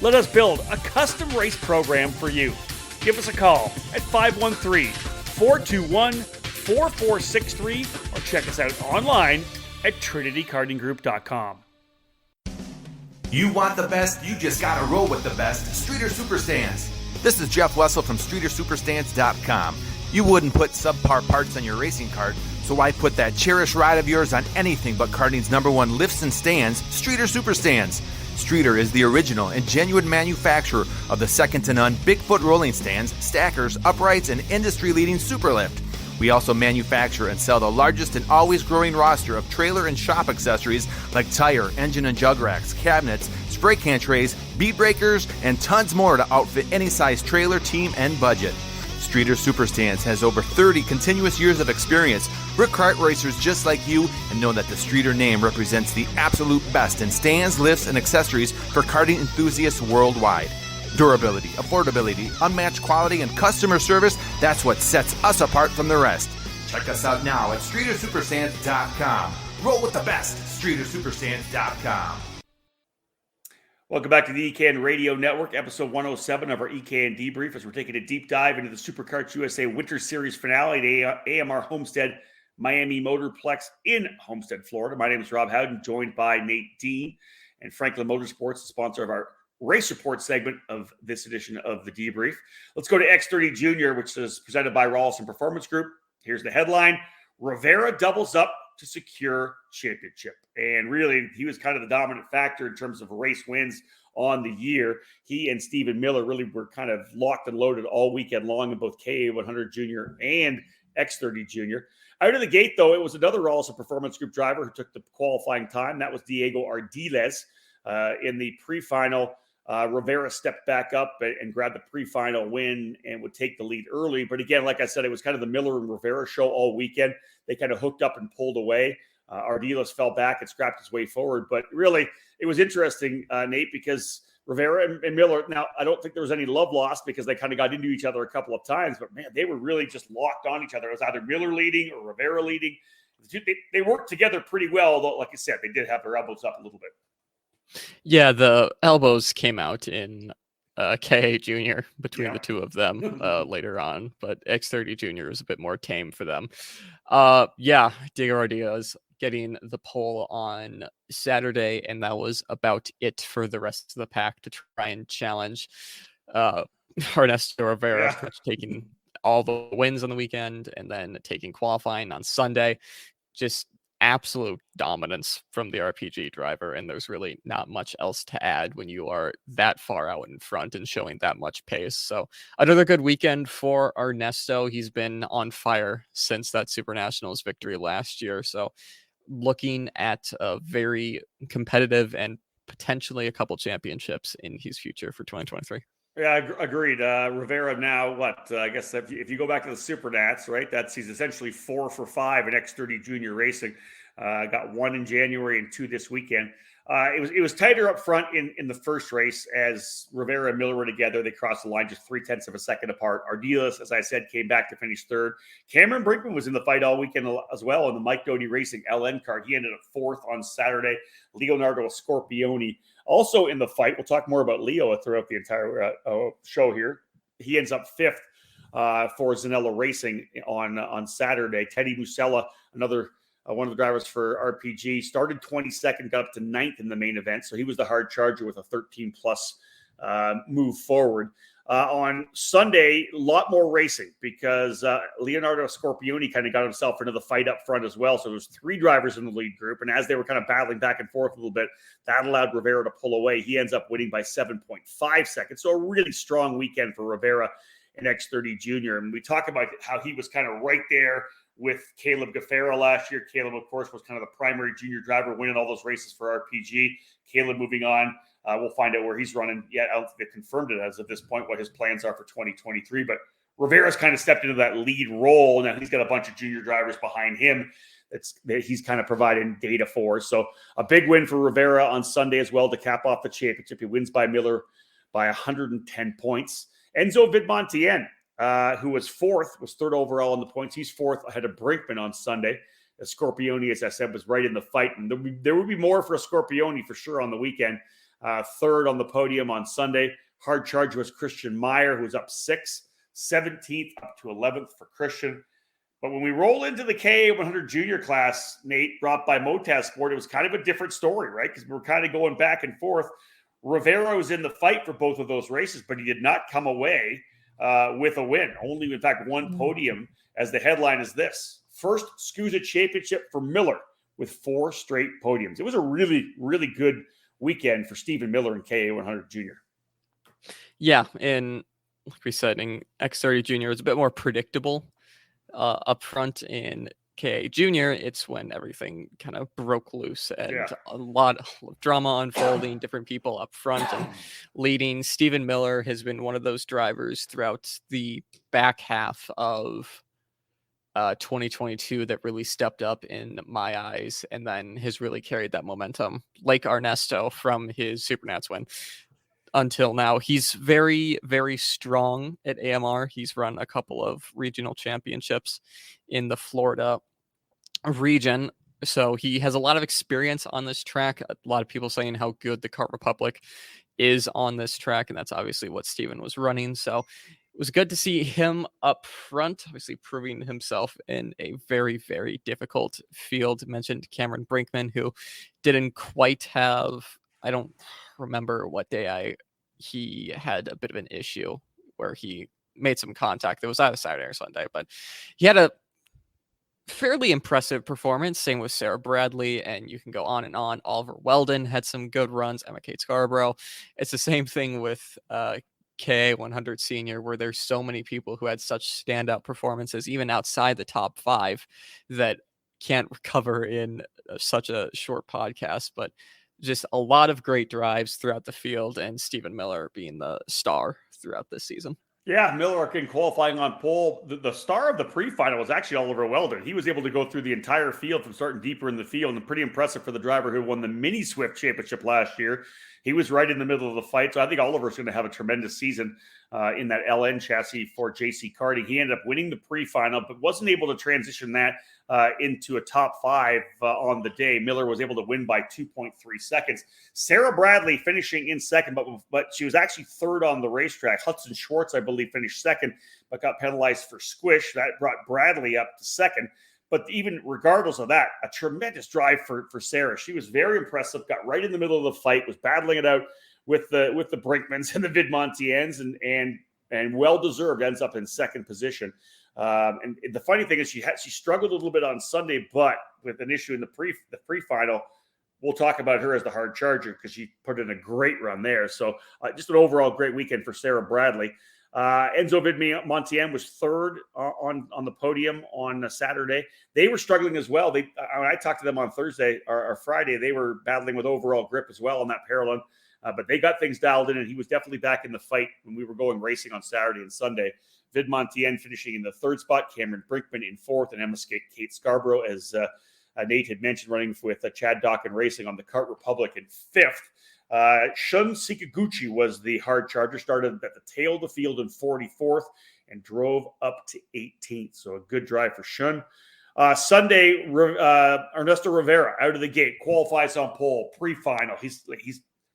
Let us build a custom race program for you. Give us a call at 513-421-4463 or check us out online at trinitykartinggroup.com. You want the best, you just gotta roll with the best. Streeter Superstands. This is Jeff Wessel from StreeterSuperstands.com. You wouldn't put subpar parts on your racing cart, so why put that cherished ride of yours on anything but karting's #1 lifts and stands, Streeter Superstands. Streeter is the original and genuine manufacturer of the second-to-none Bigfoot rolling stands, stackers, uprights, and industry-leading Superlift. We also manufacture and sell the largest and always growing roster of trailer and shop accessories like tire, engine and jug racks, cabinets, spray can trays, bead breakers, and tons more to outfit any size trailer, team, and budget. Streeter Superstands has over 30 continuous years of experience. We're kart racers just like you and know that the Streeter name represents the absolute best in stands, lifts, and accessories for karting enthusiasts worldwide. Durability, affordability, unmatched quality, and customer service, that's what sets us apart from the rest. Check us out now at StreeterSuperstands.com. Roll with the best, StreeterSuperstands.com. Welcome back to the EKN Radio Network, episode 107 of our EKN Debrief, as we're taking a deep dive into the Superkarts USA Winter Series finale at AMR Homestead Miami Motorplex in Homestead, Florida. My name is Rob Howden, joined by Nate Dean and Franklin Motorsports, the sponsor of our race report segment of this edition of the Debrief. Let's go to X30 Junior, which is presented by Rawlson Performance Group. Here's the headline: Rivera doubles up to secure championship. And really, he was kind of the dominant factor in terms of race wins on the year. He and Stephen Miller really were kind of locked and loaded all weekend long in both KA100 Junior and X30 Junior. Out of the gate, though, it was another Rawlson Performance Group driver who took the qualifying time. That was Diego Ardiles. In the pre-final, Rivera stepped back up and grabbed the pre-final win and would take the lead early. But again, like I said, it was kind of the Miller and Rivera show all weekend. They kind of hooked up and pulled away. Ardiles fell back and scrapped his way forward. But really, it was interesting, Nate, because Rivera and Miller, now I don't think there was any love lost because they kind of got into each other a couple of times, but man, they were really just locked on each other. It was either Miller leading or Rivera leading. They worked together pretty well, although, like I said, they did have their elbows up a little bit. Yeah, the elbows came out in KA Junior between the two of them later on, but X30 Junior was a bit more tame for them. Diego Ardiles getting the pole on Saturday, and that was about it for the rest of the pack to try and challenge Ernesto Rivera, taking all the wins on the weekend and then taking qualifying on Sunday. Just absolute dominance from the RPG driver, and there's really not much else to add when you are that far out in front and showing that much pace. So another good weekend for Ernesto. He's been on fire since that Super Nationals victory last year, so looking at a very competitive and potentially a couple championships in his future for 2023. Yeah, agreed. Rivera now, I guess if you go back to the Super Nats, right, he's essentially 4 for 5 in X30 Junior racing. Got 1 in January and 2 this weekend. It was tighter up front in the first race as Rivera and Miller were together. They crossed the line just 0.3 of a second apart. Ardiles, as I said, came back to finish third. Cameron Brinkman was in the fight all weekend as well in the Mike Doty Racing LN card. He ended up 4th on Saturday. Leonardo Scorpioni also in the fight. We'll talk more about Leo throughout the entire show here. He ends up 5th for Zanella Racing on Saturday. Teddy Musella, another one of the drivers for RPG, started 22nd, got up to 9th in the main event. So he was the hard charger with a 13-plus move forward. On Sunday, a lot more racing because Leonardo Scorpioni kind of got himself into the fight up front as well. So there's 3 drivers in the lead group. And as they were kind of battling back and forth a little bit, that allowed Rivera to pull away. He ends up winning by 7.5 seconds. So a really strong weekend for Rivera in X30 Junior. And we talk about how he was kind of right there with Caleb Gaffera last year. Caleb, of course, was kind of the primary junior driver winning all those races for RPG. Caleb moving on. We'll find out where he's running yet. I don't think they've confirmed it as of this point, what his plans are for 2023. But Rivera's kind of stepped into that lead role. Now he's got a bunch of junior drivers behind him that he's kind of providing data for. So a big win for Rivera on Sunday as well to cap off the championship. He wins by Miller by 110 points. Enzo Vidmontien, who was 4th, was 3rd overall in the points. He's 4th ahead of Brinkman on Sunday. Scorpioni, as I said, was right in the fight. And there would be more for Scorpioni for sure on the weekend. 3rd on the podium on Sunday. Hard charge was Christian Meyer, who was up 6th. 17th up to 11th for Christian. But when we roll into the KA100 junior class, Nate, brought by Motaz Sport, it was kind of a different story, right? Because we're kind of going back and forth. Rivera was in the fight for both of those races, but he did not come away with a win. Only, in fact, one podium, as the headline is this: first SCUSA championship for Miller with 4 straight podiums. It was a really, really good weekend for Stephen Miller in KA100 Junior. Yeah, and like we said, in X30 Junior, it's a bit more predictable. Up front in KA Junior, it's when everything kind of broke loose and a lot of drama unfolding, different people up front and leading. Stephen Miller has been one of those drivers throughout the back half of 2022 that really stepped up in my eyes and then has really carried that momentum, like Ernesto from his Supernats win. Until now, he's very, very strong at AMR. He's run a couple of regional championships in the Florida region, so he has a lot of experience on this track. A lot of people saying how good the Kart Republic is on this track, and that's obviously what Steven was running. So it was good to see him up front, obviously proving himself in a very, very difficult field. Mentioned Cameron Brinkman, who didn't quite have, I don't remember what day he had a bit of an issue where he made some contact. It was either Saturday or Sunday, but he had a fairly impressive performance. Same with Sarah Bradley, and you can go on and on. Oliver Weldon had some good runs. Emma Kate Scarborough. It's the same thing with K100 Senior, where there's so many people who had such standout performances, even outside the top 5, that can't recover in such a short podcast. But just a lot of great drives throughout the field, and Stephen Miller being the star throughout this season. Yeah, Miller in qualifying on pole. The star of the pre-final was actually Oliver Weldon. He was able to go through the entire field from starting deeper in the field, and pretty impressive for the driver who won the Mini Swift Championship last year. He was right in the middle of the fight, so I think Oliver's going to have a tremendous season in that LN chassis for JC Karting. He ended up winning the pre-final, but wasn't able to transition that into a top 5 on the day. Miller was able to win by 2.3 seconds. Sarah Bradley finishing in second, but she was actually third on the racetrack. Hudson Schwartz, I believe, finished second, but got penalized for squish. That brought Bradley up to second. But even regardless of that, a tremendous drive for Sarah. She was very impressive, got right in the middle of the fight, was battling it out with the Brinkmans and the Vidmontiens, and well-deserved, ends up in second position. And the funny thing is she struggled a little bit on Sunday, but with an issue in the pre-final, we'll talk about her as the hard charger because she put in a great run there. So just an overall great weekend for Sarah Bradley. Enzo Vidmontien was third on the podium on Saturday. They were struggling as well. When I talked to them on Thursday or Friday, they were battling with overall grip as well on that Paralon. But they got things dialed in, and he was definitely back in the fight when we were going racing on Saturday and Sunday. Vidmontien finishing in the third spot, Cameron Brinkman in fourth, and Emma Kate Scarborough, as Nate had mentioned, running with Chad Dawkin Racing on the Kart Republic in fifth. Shun Sakaguchi was the hard charger, started at the tail of the field in 44th and drove up to 18th. So a good drive for Shun. Sunday, Ernesto Rivera out of the gate, qualifies on pole, pre-final. He's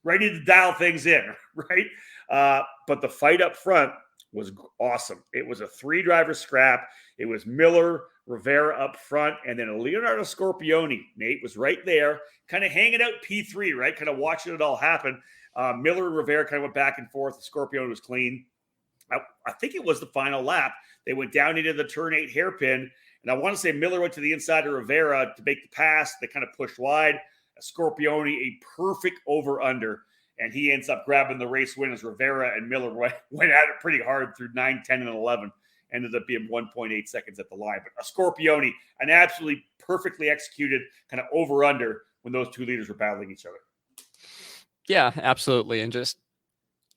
ready to dial things in, right? But the fight up front was awesome. It was a 3-driver scrap. It was Miller, Rivera up front, and then Leonardo Scorpioni. Nate was right there, kind of hanging out P3, right? Kind of watching it all happen. Miller and Rivera kind of went back and forth. Scorpioni was clean. I think it was the final lap. They went down into the turn 8 hairpin, and I want to say Miller went to the inside of Rivera to make the pass. They kind of pushed wide. Scorpioni, a perfect over-under, and he ends up grabbing the race win as Rivera and Miller went at it pretty hard through 9, 10, and 11. Ended up being 1.8 seconds at the line. But a Scorpioni, an absolutely perfectly executed kind of over-under when those two leaders were battling each other. Yeah, absolutely. And just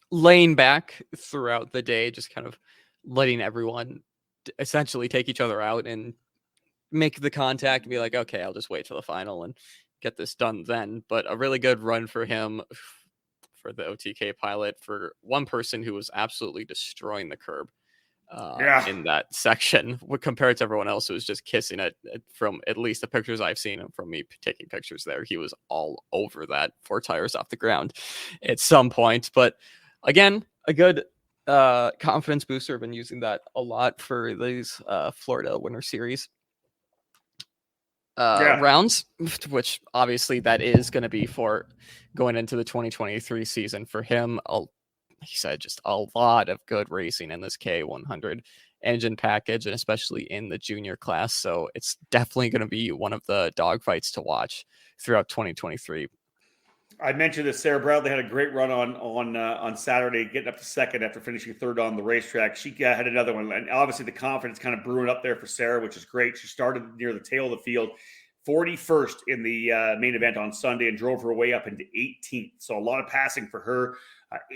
laying back throughout the day, just kind of letting everyone essentially take each other out and make the contact and be like, okay, I'll just wait till the final and get this done then. But a really good run for him, for the OTK pilot, for one person who was absolutely destroying the curb in that section compared to everyone else who was just kissing it. From at least the pictures I've seen and from me taking pictures there, he was all over that 4 tires off the ground at some point. But again, a good confidence booster. I've been using that a lot for these Florida Winter Series rounds, which obviously that is going to be for going into the 2023 season for him. He said just a lot of good racing in this K100 engine package, and especially in the junior class. So it's definitely going to be one of the dogfights to watch throughout 2023. I mentioned that Sarah Bradley had a great run on Saturday, getting up to second after finishing third on the racetrack. She had another one, and obviously the confidence kind of brewing up there for Sarah, which is great. She started near the tail of the field, 41st in the main event on Sunday, and drove her way up into 18th. So a lot of passing for her.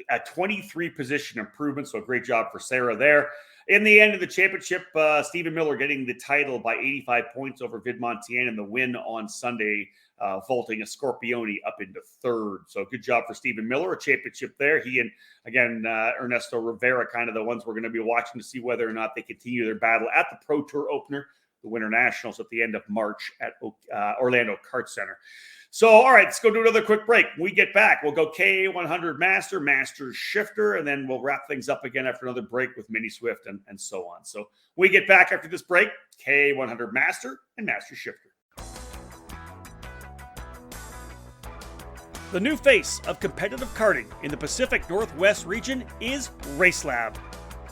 A 23 position improvement, so a great job for Sarah there. In the end of the championship, Stephen Miller getting the title by 85 points over Vidmontien in the win on Sunday, vaulting a Scorpioni up into third. So good job for Stephen Miller, a championship there. He and, again, Ernesto Rivera, kind of the ones we're going to be watching to see whether or not they continue their battle at the Pro Tour opener, the Winter Nationals at the end of March at Orlando Kart Center. So, all right, let's go do another quick break. When we get back, we'll go K100 Master, Masters Shifter, and then we'll wrap things up again after another break with Mini Swift and so on. So when we get back after this break, K100 Master and Master Shifter. The new face of competitive karting in the Pacific Northwest region is RaceLab.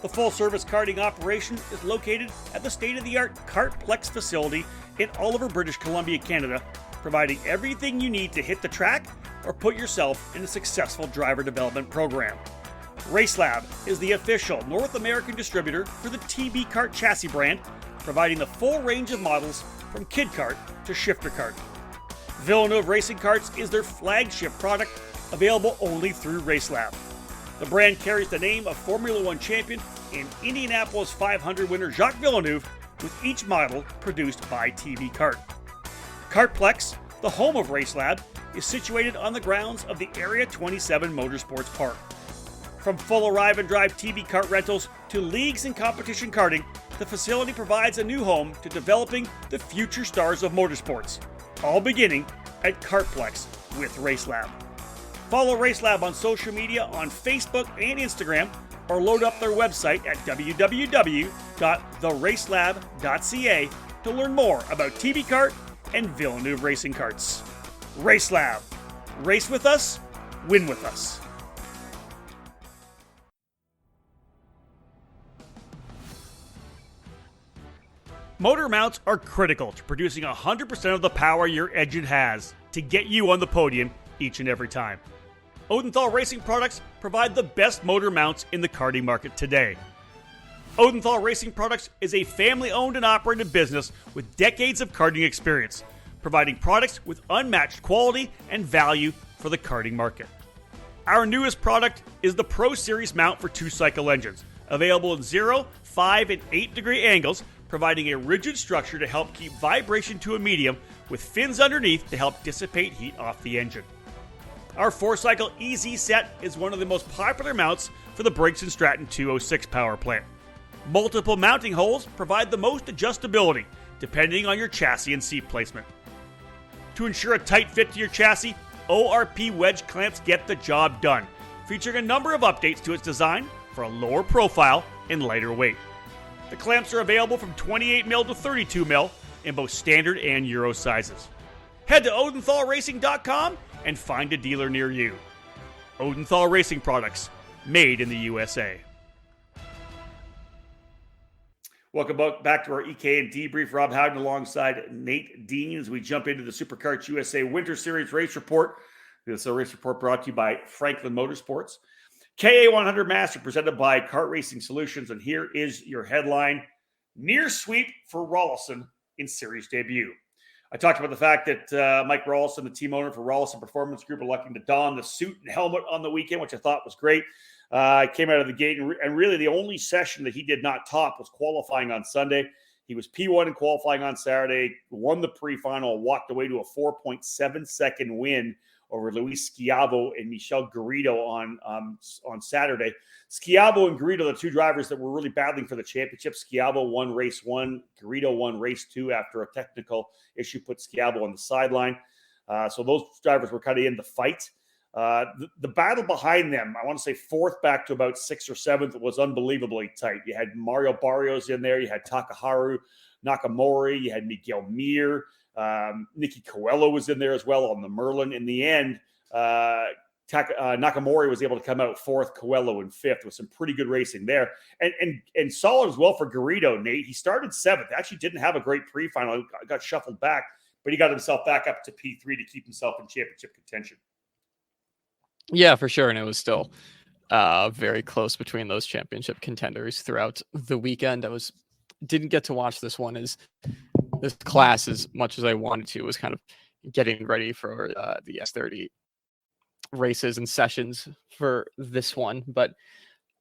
The full-service karting operation is located at the state-of-the-art Kartplex facility in Oliver, British Columbia, Canada, providing everything you need to hit the track or put yourself in a successful driver development program. RaceLab is the official North American distributor for the TB Kart chassis brand, providing the full range of models from kid kart to shifter kart. Villeneuve Racing Karts is their flagship product, available only through RaceLab. The brand carries the name of Formula One champion and Indianapolis 500 winner Jacques Villeneuve, with each model produced by TB Kart. Kartplex, the home of RaceLab, is situated on the grounds of the Area 27 Motorsports Park. From full arrive and drive TB Kart rentals to leagues and competition karting, the facility provides a new home to developing the future stars of motorsports, all beginning at Kartplex with RaceLab. Follow RaceLab on social media on Facebook and Instagram, or load up their website at www.theracelab.ca to learn more about TB Kart and Villeneuve Racing Karts. RaceLab. Race with us, win with us. Motor mounts are critical to producing 100% of the power your engine has to get you on the podium each and every time. Odenthal Racing Products provide the best motor mounts in the karting market today. Odenthal Racing Products is a family-owned and operated business with decades of karting experience, providing products with unmatched quality and value for the karting market. Our newest product is the Pro Series mount for two-cycle engines, available in 0, 5, and 8-degree angles, providing a rigid structure to help keep vibration to a medium, with fins underneath to help dissipate heat off the engine. Our 4-cycle EZ set is one of the most popular mounts for the Briggs & Stratton 206 power plant. Multiple mounting holes provide the most adjustability, depending on your chassis and seat placement. To ensure a tight fit to your chassis, ORP wedge clamps get the job done, featuring a number of updates to its design for a lower profile and lighter weight. The clamps are available from 28mm to 32mm in both standard and Euro sizes. Head to OdenthalRacing.com and find a dealer near you. Odenthal Racing Products, made in the USA. Welcome back to our EKN Debrief. Rob Howden alongside Nate Dean as we jump into the Superkarts USA Winter Series Race Report. This is a race report brought to you by Franklin Motorsports. KA100 Master presented by Kart Racing Solutions, and here is your headline: near sweep for Rollison in series debut. I talked about the fact that Mike Rollison, the team owner for Rollison Performance Group, electing to don the suit and helmet on the weekend, which I thought was great. Came out of the gate, and really the only session that he did not top was qualifying on Sunday. He was P1 in qualifying on Saturday, won the pre-final, walked away to a 4.7-second win over Luis Schiavo and Michel Garrido on Saturday. Schiavo and Garrido, the two drivers that were really battling for the championship. Schiavo won race 1, Garrido won race 2 after a technical issue put Schiavo on the sideline. So those drivers were kind of in the fight. The battle behind them, I want to say fourth back to about 6th or 7th, was unbelievably tight. You had Mario Barrios in there. You had Takaharu Nakamori. You had Miguel Mir. Nicky Coelho was in there as well on the Merlin. In the end, Nakamori was able to come out 4th, Coelho in 5th, with some pretty good racing there. And solid as well for Garrido, Nate. He started 7th. Actually didn't have a great pre-final. Got shuffled back, but he got himself back up to P3 to keep himself in championship contention. Yeah, for sure. And it was still very close between those championship contenders throughout the weekend. Didn't get to watch this one as this class as much as I wanted to. Was kind of getting ready for the S30 races and sessions for this one. But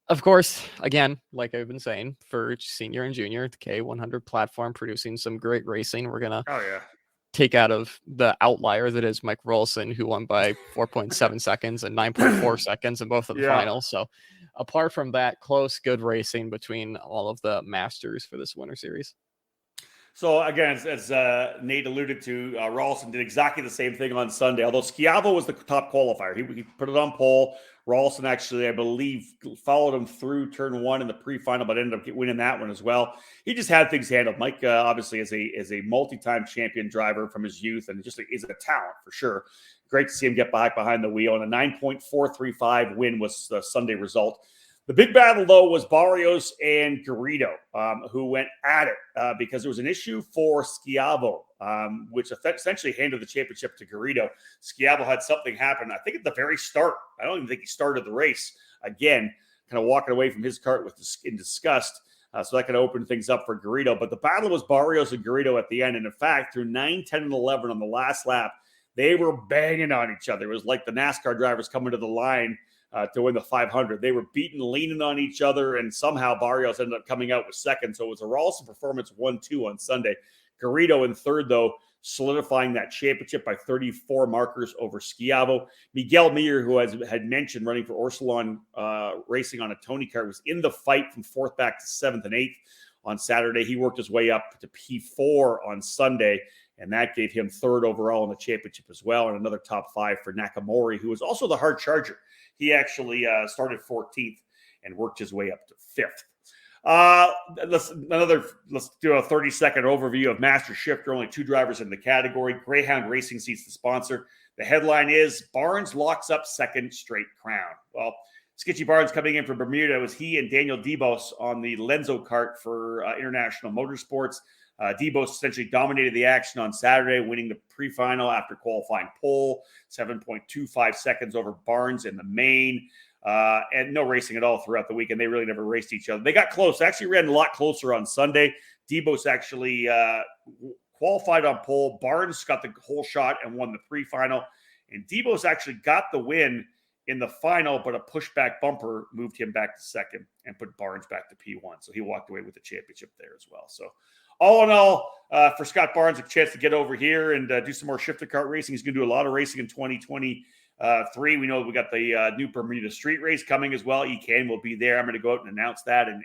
of course, again, like I've been saying, for senior and junior, the K100 platform producing some great racing. We're going to take out of the outlier that is Mike Rollison, who won by 4.7 seconds and 9.4 seconds in both of the finals. So apart from that, close, good racing between all of the masters for this Winter Series. So again, as Nate alluded to, Rollison did exactly the same thing on Sunday, although Schiavo was the top qualifier. He put it on pole. Rollison actually, I believe, followed him through turn 1 in the pre-final, but ended up winning that one as well. He just had things handled. Mike, obviously, is a multi-time champion driver from his youth, and just is a talent for sure. Great to see him get back behind the wheel. And a 9.435 win was the Sunday result. The big battle, though, was Barrios and Garrido, who went at it because there was an issue for Schiavo, which essentially handed the championship to Garrido. Schiavo had something happen, I think, at the very start. I don't even think he started the race. Again, kind of walking away from his cart in disgust. So that could open things up for Garrido. But the battle was Barrios and Garrido at the end. And in fact, through 9, 10, and 11 on the last lap, they were banging on each other. It was like the NASCAR drivers coming to the line to win the 500. They were beating, leaning on each other, and somehow Barrios ended up coming out with second. So it was a Rawlson performance 1-2 on Sunday. Garrido in third, though, solidifying that championship by 34 markers over Schiavo. Miguel Mir, who had mentioned running for Orsilon Racing on a Tony kart, was in the fight from fourth back to seventh and eighth on Saturday. He worked his way up to P4 on Sunday, and that gave him third overall in the championship as well, and another top five for Nakamori, who was also the hard charger. He actually started 14th and worked his way up to fifth. Let's do a 30-second overview of Master Shifter. Only 2 drivers in the category. Greyhound Racing Seats the sponsor. The headline is Barnes locks up second straight crown. Well, Skitchy Barnes coming in from Bermuda. It was he and Daniel Debos on the Lenzo kart for International Motorsports. Debos essentially dominated the action on Saturday, winning the pre-final after qualifying pole, 7.25 seconds over Barnes in the main, and no racing at all throughout the weekend. They really never raced each other. They got close. Actually ran a lot closer on Sunday. Debos actually qualified on pole. Barnes got the whole shot and won the pre-final. And Debos actually got the win in the final, but a pushback bumper moved him back to second and put Barnes back to P1. So he walked away with the championship there as well. So all in all, for Scott Barnes, a chance to get over here and do some more shifter kart racing. He's going to do a lot of racing in 2023. We know we got the new Bermuda Street Race coming as well. EKN will be there. I'm going to go out and announce that and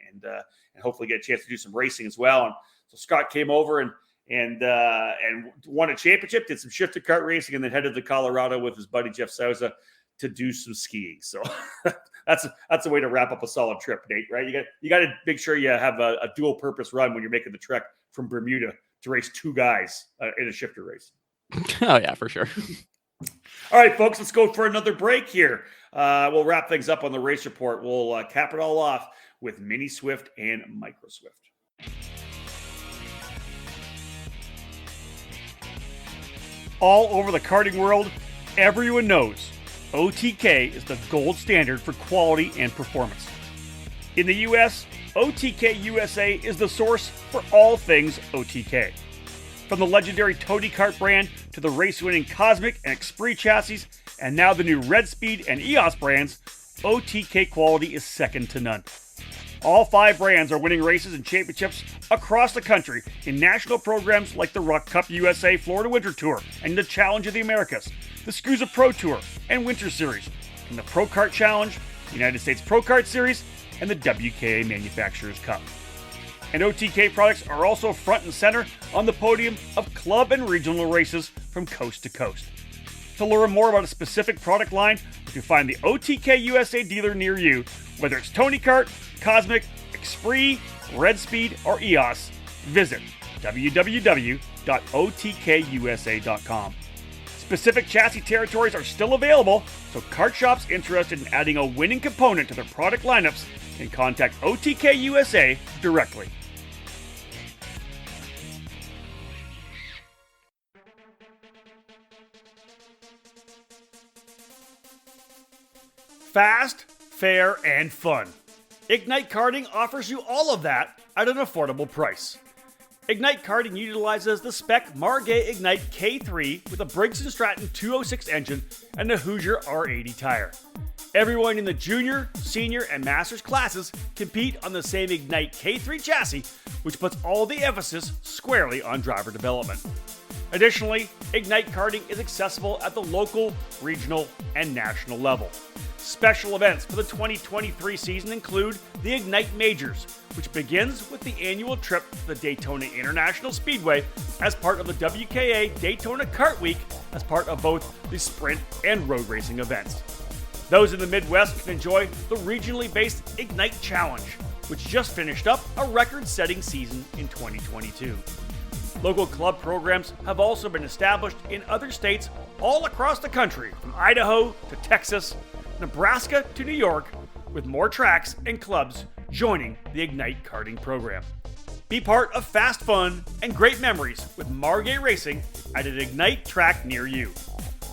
hopefully get a chance to do some racing as well. And so Scott came over and won a championship, did some shifter kart racing, and then headed to Colorado with his buddy Jeff Souza to do some skiing. So that's a way to wrap up a solid trip, Nate, right? You got to make sure you have a dual purpose run when you're making the trek from Bermuda to race 2 guys in a shifter race. Oh yeah, for sure. All right, folks, let's go for another break here. We'll wrap things up on the race report. We'll cap it all off with Mini Swift and Micro Swift. All over the karting world, everyone knows OTK is the gold standard for quality and performance. In the US, OTK USA is the source for all things OTK. From the legendary Tony Kart brand to the race-winning Cosmic and Esprit chassis, and now the new Red Speed and EOS brands, OTK quality is second to none. All 5 brands are winning races and championships across the country in national programs like the Ruck Cup USA Florida Winter Tour and the Challenge of the Americas, the SCUSA Pro Tour and Winter Series, and the Pro Kart Challenge, the United States Pro Kart Series, and the WKA Manufacturers Cup. And OTK products are also front and center on the podium of club and regional races from coast to coast. To learn more about a specific product line, you can find the OTK USA dealer near you, whether it's Tony Kart, Cosmic, Esprit, Red Speed, or EOS. Visit www.otkusa.com. Specific chassis territories are still available, so kart shops interested in adding a winning component to their product lineups can contact OTK USA directly. Fast, fair, and fun. Ignite Karting offers you all of that at an affordable price. Ignite Karting utilizes the spec Margay Ignite K3 with a Briggs & Stratton 206 engine and a Hoosier R80 tire. Everyone in the junior, senior, and masters classes compete on the same Ignite K3 chassis, which puts all the emphasis squarely on driver development. Additionally, Ignite Karting is accessible at the local, regional, and national level. Special events for the 2023 season include the Ignite Majors, which begins with the annual trip to the Daytona International Speedway as part of the WKA Daytona Kart Week as part of both the sprint and road racing events. Those in the Midwest can enjoy the regionally based Ignite Challenge, which just finished up a record-setting season in 2022. Local club programs have also been established in other states all across the country, from Idaho to Texas, Nebraska to New York, with more tracks and clubs joining the Ignite karting program. Be part of fast fun and great memories with Margay Racing at an Ignite track near you.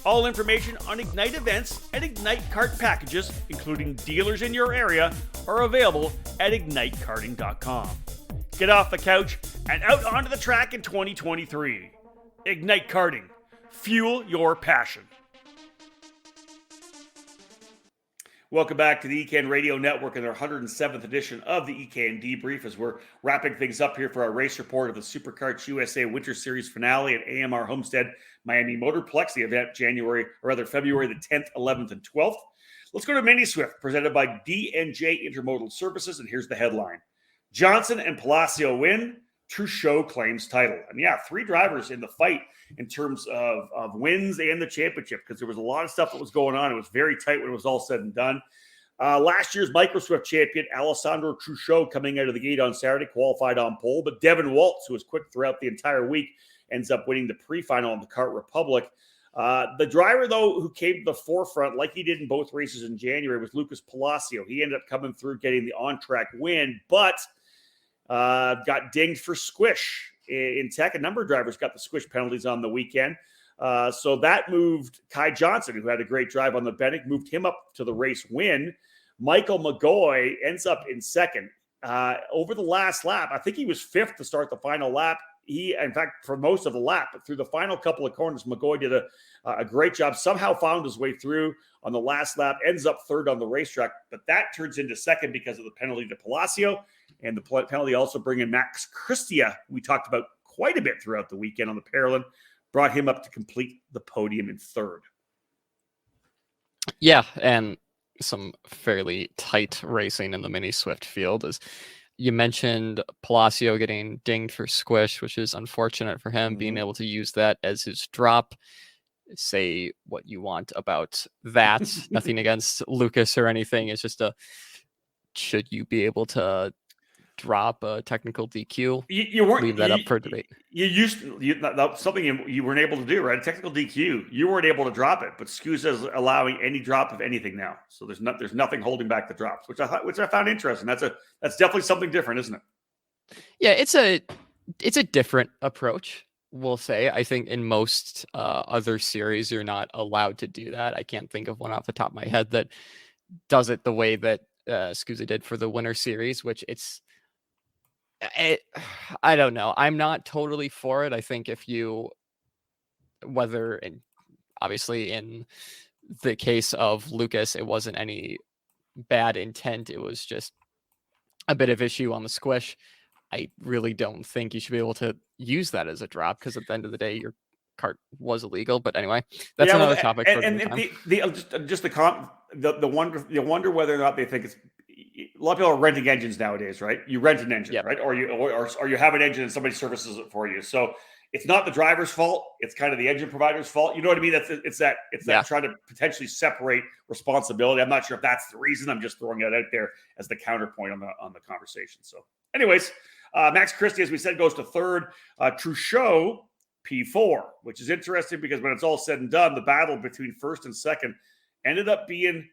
All information on Ignite events and Ignite kart packages, including dealers in your area, are available at ignitekarting.com. Get off the couch and out onto the track in 2023. Ignite Karting. Fuel your passion. Welcome back to the EKN Radio Network and their 107th edition of the EKN Debrief, as we're wrapping things up here for our race report of the Superkarts USA Winter Series finale at AMR Homestead Miami Motorplex, the event February the 10th, 11th, and 12th. Let's go to Mini Swift, presented by D&J Intermodal Services, and here's the headline. Johnson and Palacio win, Truchot claims title. And yeah, 3 drivers in the fight in terms of wins and the championship, because there was a lot of stuff that was going on. It was very tight when it was all said and done. Last year's Microswift champion, Alessandro Truchot, coming out of the gate on Saturday, qualified on pole. But Devin Waltz, who was quick throughout the entire week, ends up winning the pre-final on the Kart Republic. The driver, though, who came to the forefront, like he did in both races in January, was Lucas Palacio. He ended up coming through, getting the on-track win, but got dinged for squish in tech. A number of drivers got the squish penalties on the weekend. So that moved Kai Johnson, who had a great drive on the Bennett, moved him up to the race win. Michael McGoy ends up in second. Over the last lap, I think he was 5th to start the final lap. He, in fact, for most of the lap, but through the final couple of corners, McGoy did a great job, somehow found his way through on the last lap, ends up 3rd on the racetrack, but that turns into 2nd because of the penalty to Palacio, and the penalty also bringing Max Christia, we talked about quite a bit throughout the weekend on the Paralympic, brought him up to complete the podium in 3rd. Yeah, and some fairly tight racing in the Mini Swift field. As you mentioned, Palacio getting dinged for squish, which is unfortunate for him, being able to use that as his drop. Say what you want about that. Nothing against Lucas or anything. It's just should you be able to drop a technical DQ? You weren't, leave that up for debate. That's something you weren't able to do, right? A technical DQ, you weren't able to drop it, but SCUSA is allowing any drop of anything now. So there's nothing holding back the drops, which I found interesting. That's definitely something different, isn't it? Yeah, it's a different approach, we'll say. I think in most other series, you're not allowed to do that. I can't think of one off the top of my head that does it the way that SCUSA did for the Winter Series, which I don't know. I'm not totally for it. I think obviously in the case of Lucas, it wasn't any bad intent. It was just a bit of issue on the squish. I really don't think you should be able to use that as a drop, because at the end of the day, your kart was illegal. But anyway, that's another topic. You wonder whether or not they think it's. A lot of people are renting engines nowadays, right? You rent an engine, right? Or you have an engine and somebody services it for you. So it's not the driver's fault. It's kind of the engine provider's fault. You know what I mean? It's that trying to potentially separate responsibility. I'm not sure if that's the reason. I'm just throwing it out there as the counterpoint on the conversation. So anyways, Max Christie, as we said, goes to 3rd. Truchot, P4, which is interesting because when it's all said and done, the battle between 1st and 2nd ended up being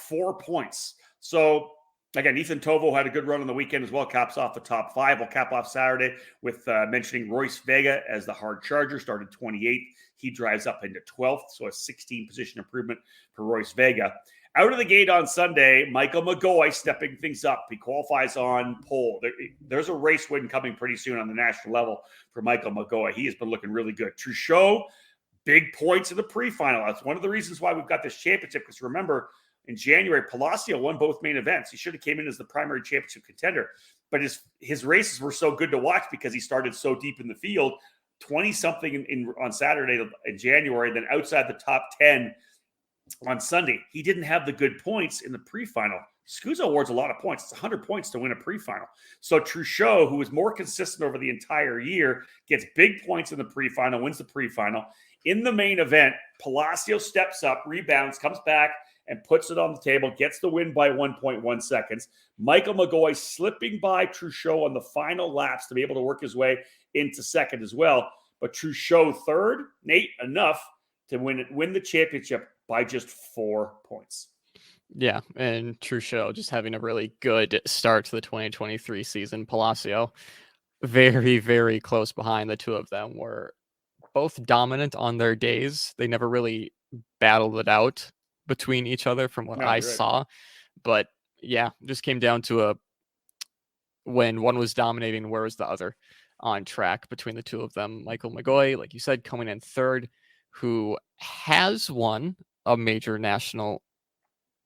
4 points. So, again, Ethan Tovo had a good run on the weekend as well, caps off the top 5. We'll cap off Saturday with mentioning Royce Vega as the hard charger, started 28th. He drives up into 12th, so a 16-position improvement for Royce Vega. Out of the gate on Sunday, Michael McGoy stepping things up. He qualifies on pole. There's a race win coming pretty soon on the national level for Michael McGoy. He has been looking really good. Truchot, big points in the pre-final. That's one of the reasons why we've got this championship, because remember, in January, Palacio won both main events. He should have came in as the primary championship contender, but his races were so good to watch because he started so deep in the field, 20-something on Saturday in January, then outside the top 10 on Sunday. He didn't have the good points in the pre-final. SCUSA awards a lot of points. It's 100 points to win a pre-final. So Truchot, who was more consistent over the entire year, gets big points in the pre-final, wins the pre-final. In the main event, Palacio steps up, rebounds, comes back, and puts it on the table, gets the win by 1.1 seconds. Michael McGoy slipping by Truchot on the final laps to be able to work his way into 2nd as well. But Truchot 3rd, Nate, enough to win the championship by just 4 points. Yeah, and Truchot just having a really good start to the 2023 season. Palacio, very, very close behind. The two of them were both dominant on their days. They never really battled it out between each other from what No, I you're right. saw. But yeah, just came down to a when one was dominating, where was the other on track between the two of them. Michael McGoy, like you said, coming in third, who has won a major national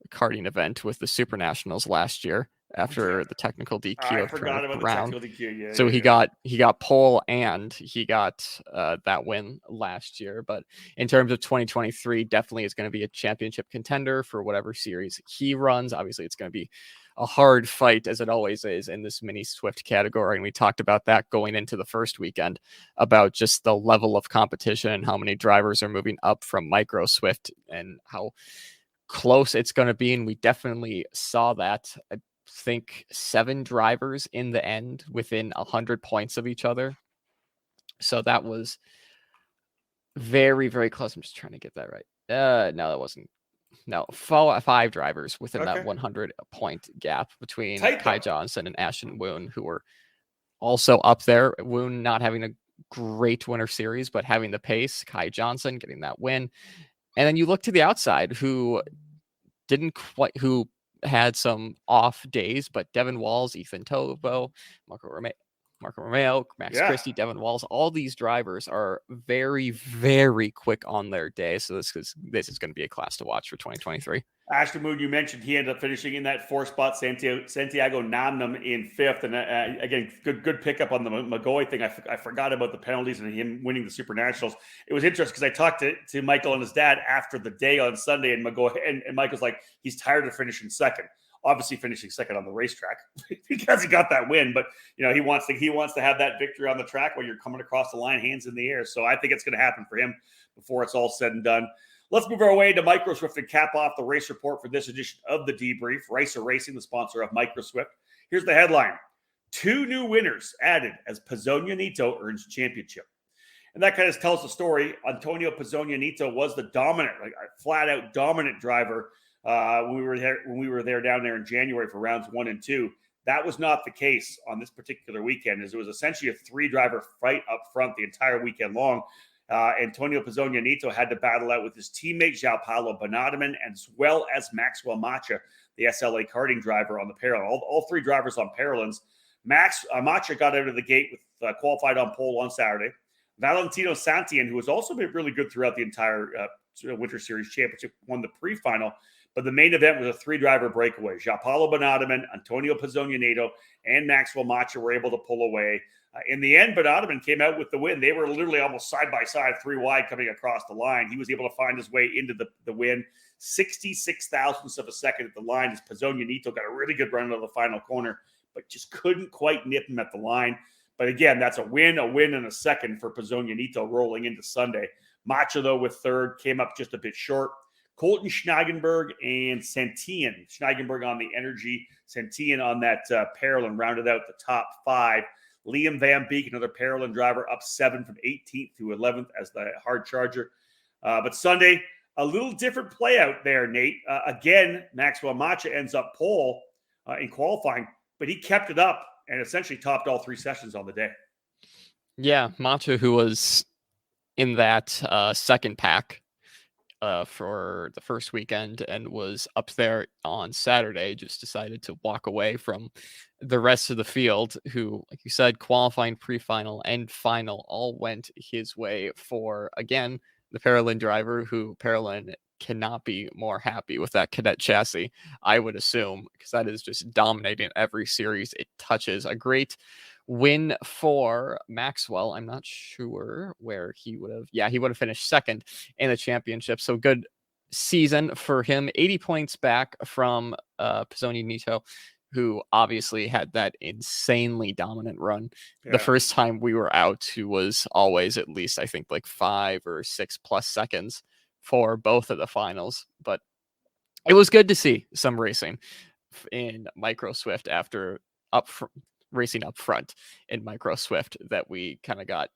karting event with the Super Nationals last year after the technical DQ I of forgot Turner about the Brown. technical DQ. Yeah, So yeah, he got pole and he got that win last year. But in terms of 2023, definitely is going to be a championship contender for whatever series he runs. Obviously, it's going to be a hard fight, as it always is in this mini Swift category. And we talked about that going into the first weekend, about just the level of competition and how many drivers are moving up from micro Swift and how close it's going to be. And we definitely saw that. I think 7 drivers in the end within 100 points of each other. So that was very, very close. I'm just trying to get that right. No, that wasn't. No, 5 drivers within that Okay. 100 point gap between Tight, Kai though. Johnson and Ashton Woon, who were also up there. Woon not having a great winter series, but having the pace. Kai Johnson getting that win. And then you look to the outside, who had some off days, but Devin Walls, Ethan Tovo, Marco Romeo, Max Yeah. Christie, Devin Walls, all these drivers are very, very quick on their day. So this is going to be a class to watch for 2023. Ashton Moon, you mentioned he ended up finishing in that 4th spot. Santiago Namnam in 5th, and again, good pickup on the McGoy thing. I forgot about the penalties and him winning the Super Nationals. It was interesting because I talked to Michael and his dad after the day on Sunday, and McGoy and Michael's like, he's tired of finishing second. Obviously, finishing second on the racetrack because he got that win, but he wants to have that victory on the track when you're coming across the line, hands in the air. So I think it's going to happen for him before it's all said and done. Let's move our way to MicroSwift and cap off the race report for this edition of the Debrief. Racer Racing, the sponsor of MicroSwift. Here's the headline. 2 new winners added as Pizzonia Nito earns championship. And that kind of tells the story. Antonio Pizzonia Nito was the dominant, flat-out dominant driver when we were there down there in January for rounds 1 and 2. That was not the case on this particular weekend, as it was essentially a 3-driver fight up front the entire weekend long. Antonio Pizzonia Nito had to battle out with his teammate João Paulo Bonadaman, as well as Maxwell Macha, the SLA karting driver on the parallel. All 3 drivers on parallels. Macha got out of the gate with qualified on pole on Saturday. Valentino Santillan, who has also been really good throughout the entire Winter Series Championship, won the pre-final. But the main event was a 3-driver breakaway. João Paulo Bonadaman, Antonio Pizzonia Nito, and Maxwell Macha were able to pull away. In the end, Bonadaman came out with the win. They were literally almost side by side, 3 wide coming across the line. He was able to find his way into the win. 66 thousandths of a second at the line as Pizzonia Nito got a really good run out of the final corner, but just couldn't quite nip him at the line. But again, that's a win, and a second for Pizzonia Nito rolling into Sunday. Macha, though, with 3rd, came up just a bit short. Colton Schneigenberg and Santillan. Schneigenberg on the energy, Santillan on that parallel, rounded out the top 5. Liam Van Beek, another parallel driver, up 7 from 18th to 11th as the hard charger. But Sunday, a little different play out there, Nate. Again, Maxwell Macha ends up pole in qualifying, but he kept it up and essentially topped all 3 sessions on the day. Yeah, Macha, who was in that second pack for the first weekend and was up there on Saturday, just decided to walk away from the rest of the field, who, like you said, qualifying, pre-final, and final all went his way for, again, the Paralin driver, who Paralin cannot be more happy with that cadet chassis, I would assume, because that is just dominating every series it touches. A great win for Maxwell. I'm not sure where he would have. Yeah, he would have finished 2nd in the championship. So good season for him. 80 points back from Pizzonia Nito, who obviously had that insanely dominant run. Yeah. The first time we were out, who was always at least, I think, like 5 or 6 plus seconds for both of the finals. But it was good to see some racing in Micro Swift after racing up front in Micro Swift that we kind of got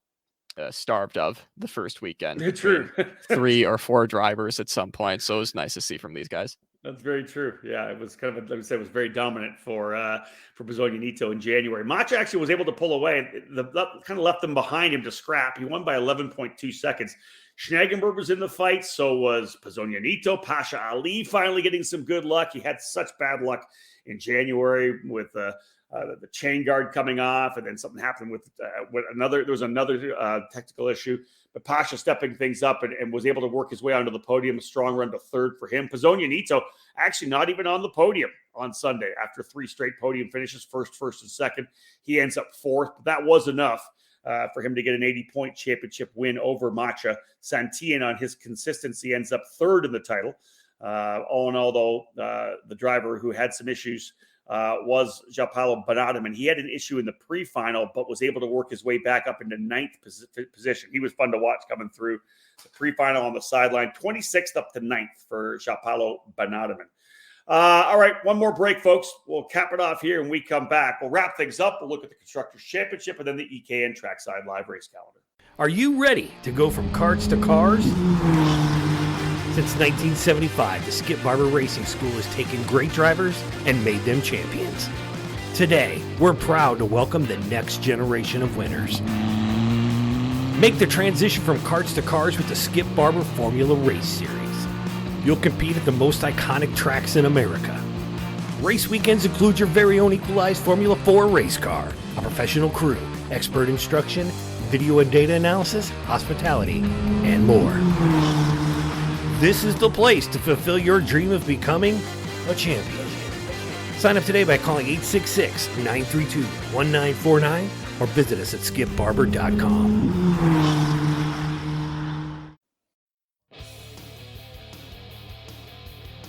starved of the first weekend. True. 3 or 4 drivers at some point. So it was nice to see from these guys. That's very true. Yeah, it was kind of, like I said, it was very dominant for Bisognanito in January. Macha actually was able to pull away. That kind of left them behind him to scrap. He won by 11.2 seconds. Schnagenberg was in the fight. So was Bisognanito. Pasha Ali finally getting some good luck. He had such bad luck in January with the chain guard coming off, and then something happened with there was another technical issue. But Pasha stepping things up and was able to work his way onto the podium. A strong run to third for him. Bisognanito actually not even on the podium on Sunday after 3 straight podium finishes, first, and second. He ends up fourth, but that was enough for him to get an 80-point championship win over Macha. Santillan, on his consistency, ends up third in the title. All in all, though, the driver who had some issues was João Benadem, and he had an issue in the pre-final, but was able to work his way back up into 9th position. He was fun to watch coming through the pre-final on the sideline, 26th up to 9th for João Benadem. All right, one more break, folks. We'll cap it off here, and we come back. We'll wrap things up. We'll look at the Constructors' Championship and then the EKN Trackside Live Race Calendar. Are you ready to go from karts to cars? Since 1975, the Skip Barber Racing School has taken great drivers and made them champions. Today, we're proud to welcome the next generation of winners. Make the transition from karts to cars with the Skip Barber Formula Race Series. You'll compete at the most iconic tracks in America. Race weekends include your very own equalized Formula 4 race car, a professional crew, expert instruction, video and data analysis, hospitality, and more. This is the place to fulfill your dream of becoming a champion. Sign up today by calling 866-932-1949 or visit us at skipbarber.com.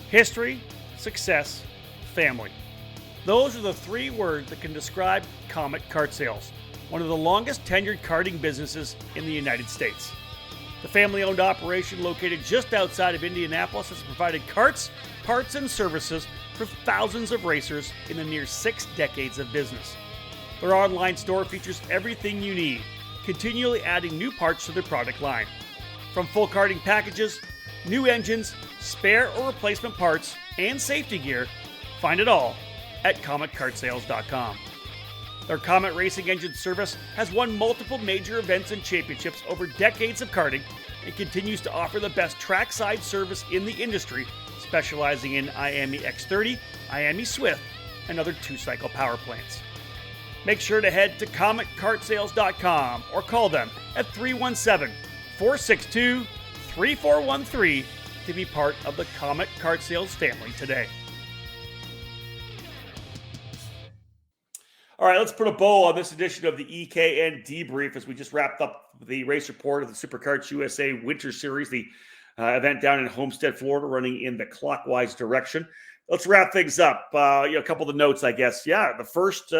History, success, family. Those are the 3 words that can describe Comet Kart Sales, one of the longest tenured karting businesses in the United States. The family-owned operation located just outside of Indianapolis has provided karts, parts, and services for thousands of racers in the near 6 decades of business. Their online store features everything you need, continually adding new parts to their product line. From full karting packages, new engines, spare or replacement parts, and safety gear, find it all at CometKartSales.com. Their Comet Racing Engine service has won multiple major events and championships over decades of karting and continues to offer the best trackside service in the industry, specializing in IAME X30, IAME Swift, and other 2-cycle power plants. Make sure to head to CometKartSales.com or call them at 317-462-3413 to be part of the Comet Kart Sales family today. All right, let's put a bow on this edition of the EKN Debrief as we just wrapped up the race report of the Superkarts USA Winter Series, the event down in Homestead, Florida, running in the clockwise direction. Let's wrap things up. A couple of the notes, I guess. Yeah, the first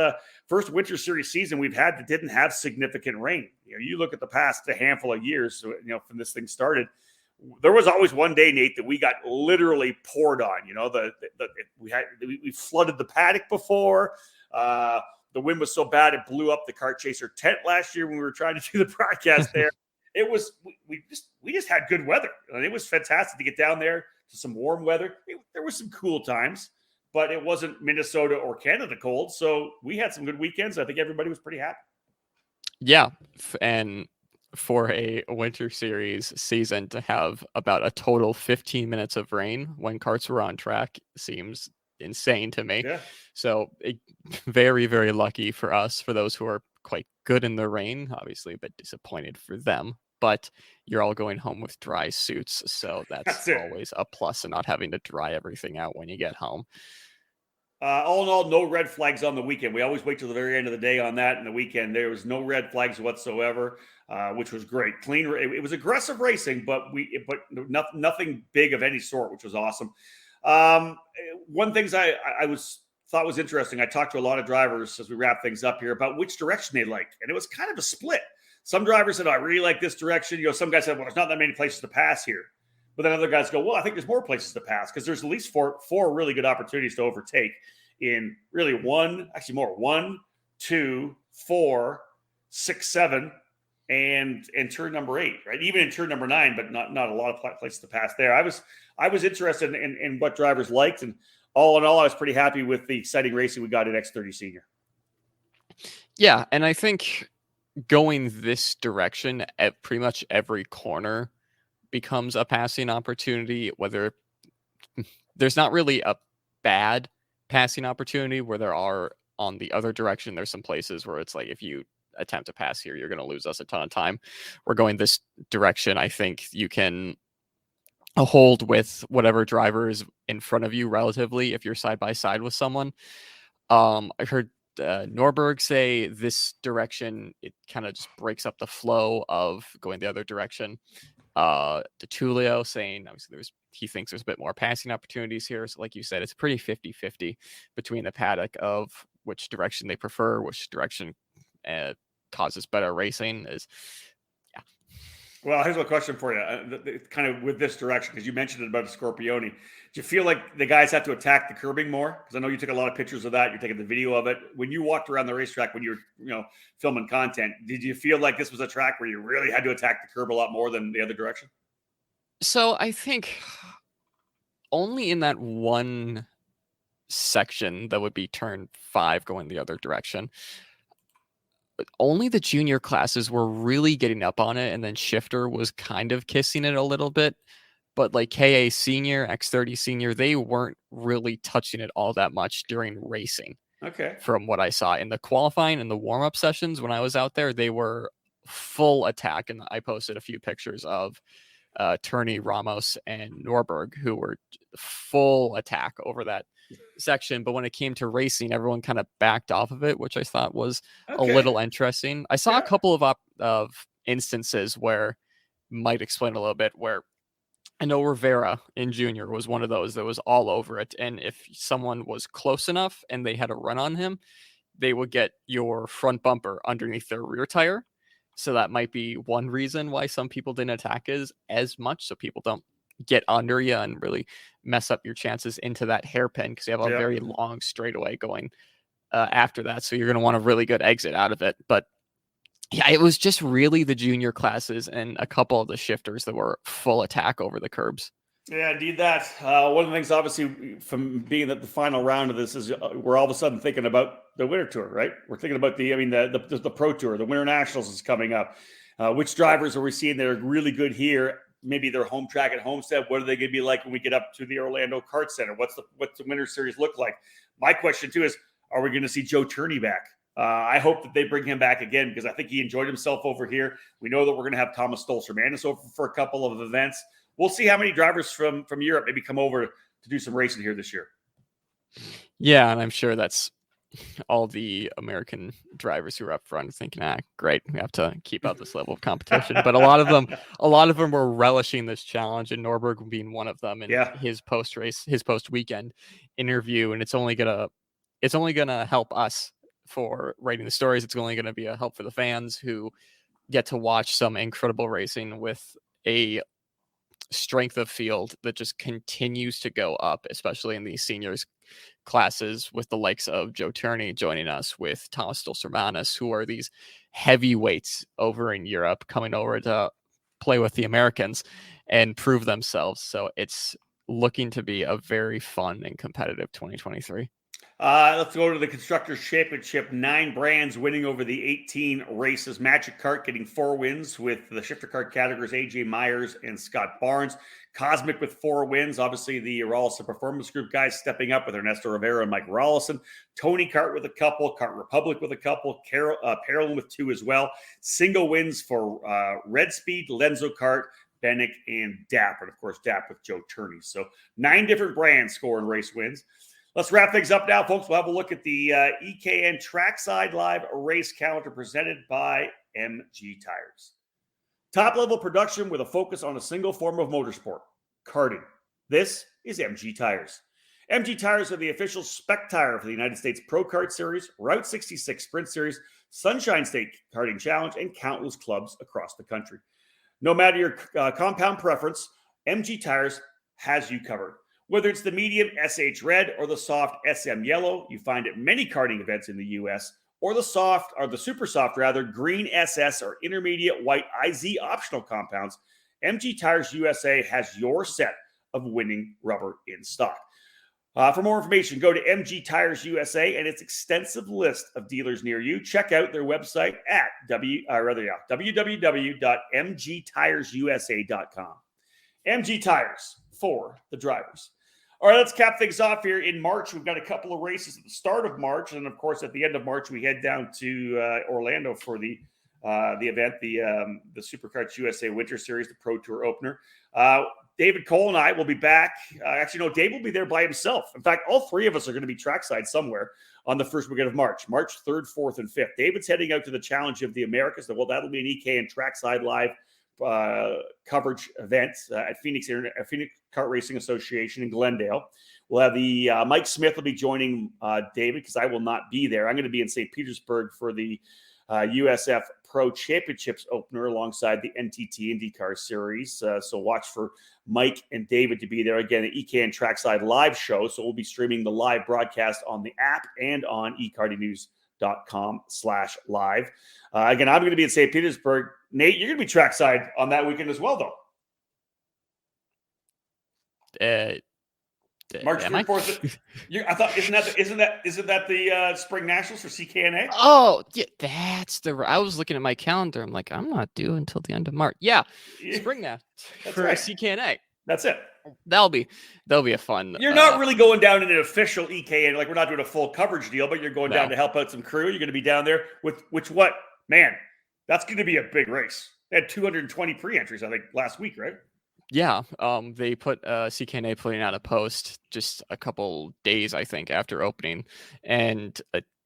Winter Series season we've had that didn't have significant rain. You look at the past a handful of years, from this thing started. There was always one day, Nate, that we got literally poured on. We flooded the paddock before. The wind was so bad it blew up the kart chaser tent last year when we were trying to do the broadcast there. It was we just had good weather, and it was fantastic to get down there to some warm weather. There were some cool times, but it wasn't Minnesota or Canada cold, so we had some good weekends. I think everybody was pretty happy. Yeah, and for a Winter Series season to have about a total 15 minutes of rain when karts were on track seems insane to me. Yeah. So very, very lucky for us, for those who are quite good in the rain, obviously a bit disappointed for them, but you're all going home with dry suits. So that's always a plus, and not having to dry everything out when you get home. All in all, no red flags on the weekend. We always wait till the very end of the day on that. And the weekend, there was no red flags whatsoever, which was great. Clean. It was aggressive racing, but nothing big of any sort, which was awesome. One thing I thought was interesting. I talked to a lot of drivers as we wrap things up here about which direction they like, and it was kind of a split. Some drivers said, "I really like this direction." Some guys said, "Well, there's not that many places to pass here," but then other guys go, "Well, I think there's more places to pass because there's at least four really good opportunities to overtake in really 1, 2, 4, 6, 7, and turn number 8, right? Even in turn number 9, but not a lot of places to pass there. I was interested in what drivers liked, and all in all, I was pretty happy with the exciting racing we got at X30 Senior. Yeah, and I think going this direction at pretty much every corner becomes a passing opportunity, whether there's not really a bad passing opportunity where there are on the other direction. There's some places where it's like, if you attempt to pass here, you're going to lose us a ton of time. We're going this direction. I think you can hold with whatever driver is in front of you relatively if you're side by side with someone. I heard Norberg say this direction, it kind of just breaks up the flow of going the other direction. DeTulio saying obviously he thinks there's a bit more passing opportunities here. So like you said, it's pretty 50-50 between the paddock of which direction they prefer, which direction causes better racing. Well, here's a question for you, kind of with this direction, because you mentioned it about Scorpione. Do you feel like the guys have to attack the curbing more? Because I know you took a lot of pictures of that. You're taking the video of it. When you walked around the racetrack, when you were filming content, did you feel like this was a track where you really had to attack the curb a lot more than the other direction? So I think only in that one section that would be turn 5 going the other direction, only the junior classes were really getting up on it, and then Shifter was kind of kissing it a little bit. But like KA Senior, X30 Senior, they weren't really touching it all that much during racing. Okay. From what I saw in the qualifying and the warm-up sessions when I was out there, they were full attack. And I posted a few pictures of Turney, Ramos, and Norberg, who were full attack over that section. But when it came to racing, everyone kind of backed off of it, which I thought was a little interesting. I saw a couple of instances where might explain a little bit, where I know Rivera in junior was one of those that was all over it. And if someone was close enough and they had a run on him, they would get your front bumper underneath their rear tire. So that might be one reason why some people didn't attack as much, so people don't get under you and really mess up your chances into that hairpin, because you have a very long straightaway going after that. So you're going to want a really good exit out of it. But yeah, it was just really the junior classes and a couple of the shifters that were full attack over the curbs. Yeah, indeed that. One of the things, obviously, from being at the final round of this is we're all of a sudden thinking about the Winter Tour, right? We're thinking about the Pro Tour, the Winter Nationals is coming up. Which drivers are we seeing that are really good here? Maybe their home track at Homestead. What are they going to be like when we get up to the Orlando Kart Center? What's the Winter Series look like? My question too is, are we going to see Joe Turney back? I hope that they bring him back again, because I think he enjoyed himself over here. We know that we're going to have Thomas Stolzer-Manis over for a couple of events. We'll see how many drivers from Europe maybe come over to do some racing here this year. Yeah, and I'm sure that's all the American drivers who are up front thinking, great, we have to keep up this level of competition. But a lot of them were relishing this challenge, and Norberg being one of them in his post-weekend interview. And it's only gonna help us for writing the stories. It's only gonna be a help for the fans who get to watch some incredible racing with a strength of field that just continues to go up, especially in these seniors classes, with the likes of Joe Turney joining us, with Thomas Stolzer-Manis, who are these heavyweights over in Europe coming over to play with the Americans and prove themselves. So it's looking to be a very fun and competitive 2023. Let's go to the Constructors' Championship. 9 brands winning over the 18 races. Magic Kart getting 4 wins with the shifter kart categories, AJ Myers and Scott Barnes. Cosmic with 4 wins. Obviously, the Rawlison Performance Group guys stepping up with Ernesto Rivera and Mike Rawlison. Tony Kart with a couple. Kart Republic with a couple. Parolin with 2 as well. Single wins for Red Speed, Lenzo Kart, Bennick, and DAP. And, of course, DAP with Joe Turney. So 9 different brands scoring race wins. Let's wrap things up now, folks. We'll have a look at the EKN Trackside Live race calendar presented by MG Tires. Top-level production with a focus on a single form of motorsport, karting. This is MG Tires. MG Tires are the official spec tire for the United States Pro Kart Series, Route 66 Sprint Series, Sunshine State Karting Challenge, and countless clubs across the country. No matter your compound preference, MG Tires has you covered. Whether it's the medium SH Red or the soft SM Yellow, you find at many karting events in the U.S. or the soft, or the super soft rather, green SS or intermediate white IZ optional compounds, MG Tires USA has your set of winning rubber in stock. For more information, go to MG Tires USA and its extensive list of dealers near you. Check out their website at www.mgtiresusa.com. MG Tires for the drivers. All right, let's cap things off here. In March, we've got a couple of races at the start of March, and of course, at the end of March, we head down to Orlando for the event, the Superkarts USA Winter Series, the Pro Tour opener. David Cole and I will be back. Actually, no, Dave will be there by himself. In fact, all three of us are going to be trackside somewhere on the first weekend of March 3rd, 4th, and 5th. David's heading out to the Challenge of the Americas. Well, that'll be an EKN trackside live coverage event at Phoenix Kart Racing Association in Glendale. We'll have the Mike Smith will be joining David because I will not be there. I'm going to be in St. Petersburg for the USF Pro Championships opener alongside the NTT IndyCar Series. So watch for Mike and David to be there. Again, an EKN Trackside live show. So we'll be streaming the live broadcast on the app and on ekartingnews.com/live. Again, I'm going to be in St. Petersburg. Nate, you're going to be trackside on that weekend as well, though. March 3rd, 4th. I thought isn't that the Spring Nationals for CKNA? Oh, yeah, that's I was looking at my calendar. I'm like, I'm not due until the end of March. Yeah, Spring Nationals for right. CKNA. That's it. That'll be a fun. You're not really going down in an official EKN, like we're not doing a full coverage deal, but you're going down to help out some crew. You're going to be down there with man, that's going to be a big race. They had 220 pre-entries, I think, last week, right? Yeah, they put CKNA putting out a post just a couple days, I think, after opening, and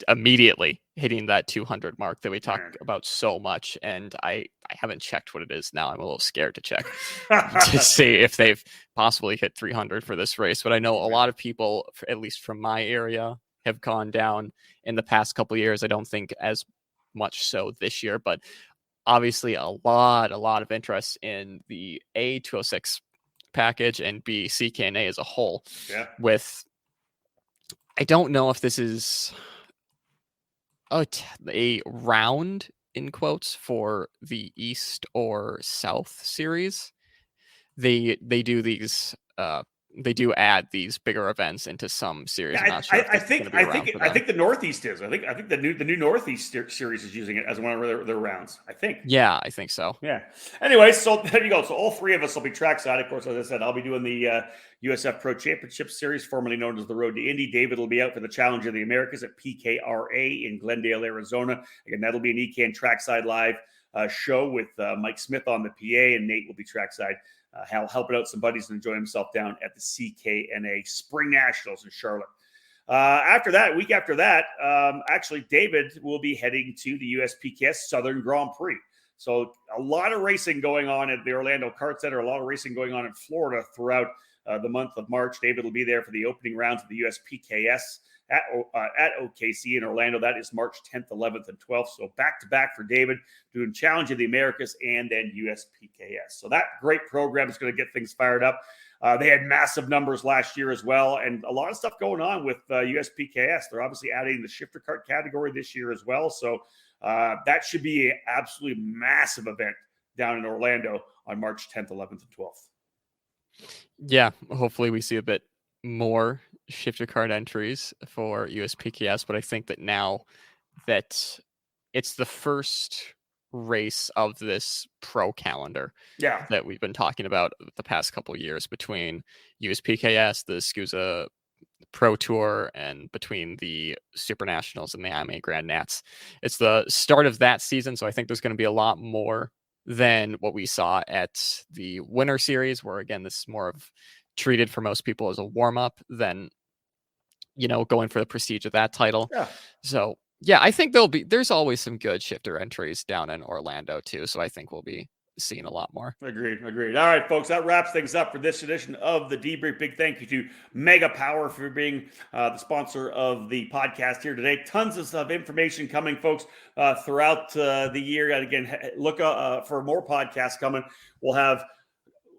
immediately hitting that 200 mark that we talked about so much. And I haven't checked what it is now. I'm a little scared to check to see if they've possibly hit 300 for this race. But I know a lot of people, at least from my area, have gone down in the past couple of years. I don't think as much so this year, but obviously a lot of interest in the A206 package and B CKNA as a whole. Yeah. I don't know if this is a round in quotes for the East or South series. They do these they do add these bigger events into some series. Yeah, I think the Northeast is. I think the new Northeast series is using it as one of their rounds. I think. Yeah, I think so. Yeah. Anyway, so there you go. So all three of us will be trackside. Of course, as I said, I'll be doing the USF Pro Championship Series, formerly known as the Road to Indy. David will be out for the Challenge of the Americas at PKRA in Glendale, Arizona. Again, that'll be an EKN trackside live show with Mike Smith on the PA, and Nate will be trackside. Helping out some buddies and enjoy himself down at the CKNA Spring Nationals in Charlotte. Week after that, actually, David will be heading to the USPKS Southern Grand Prix. So a lot of racing going on at the Orlando Kart Center, a lot of racing going on in Florida throughout the month of March. David will be there for the opening rounds of the USPKS at OKC in Orlando. That is March 10th, 11th, and 12th. So back-to-back for David, doing Challenge of the Americas and then USPKS. So that great program is going to get things fired up. They had massive numbers last year as well, and a lot of stuff going on with USPKS. They're obviously adding the shifter kart category this year as well. So that should be an absolutely massive event down in Orlando on March 10th, 11th, and 12th. Yeah, hopefully we see a bit more shifter card entries for USPKS, but I think that now that it's the first race of this pro calendar that we've been talking about the past couple of years between USPKS, the SCUSA Pro Tour, and between the Super Nationals and the AMA Grand Nats. It's the start of that season, so I think there's going to be a lot more than what we saw at the Winter Series, where again, this is more of treated for most people as a warm-up than, going for the prestige of that title. Yeah. So yeah, I think there's always some good shifter entries down in Orlando too. So I think we'll be seeing a lot more. Agreed. All right, folks, that wraps things up for this edition of the Debrief. Big thank you to Mega Power for being the sponsor of the podcast here today. Tons of information coming, folks, throughout the year. And again, look for more podcasts coming.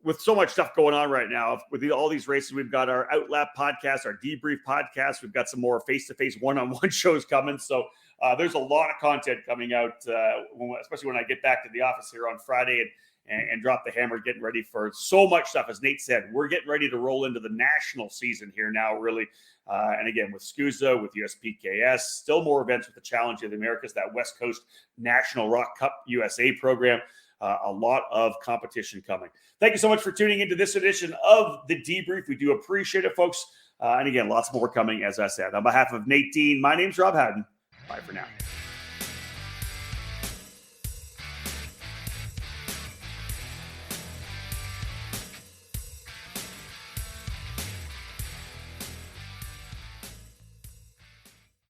with so much stuff going on right now, with all these races, we've got our Outlap podcast, our Debrief podcast. We've got some more face-to-face one-on-one shows coming. So there's a lot of content coming out, especially when I get back to the office here on Friday and drop the hammer, getting ready for so much stuff. As Nate said, we're getting ready to roll into the national season here now, really. And again, with SCUSA, with USPKS, still more events with the Challenge of the Americas, that West Coast National Rock Cup USA program. A lot of competition coming. Thank you so much for tuning into this edition of the Debrief. We do appreciate it, folks. And again, lots more coming, as I said. On behalf of Nate Dean, my name's Rob Haddon. Bye for now.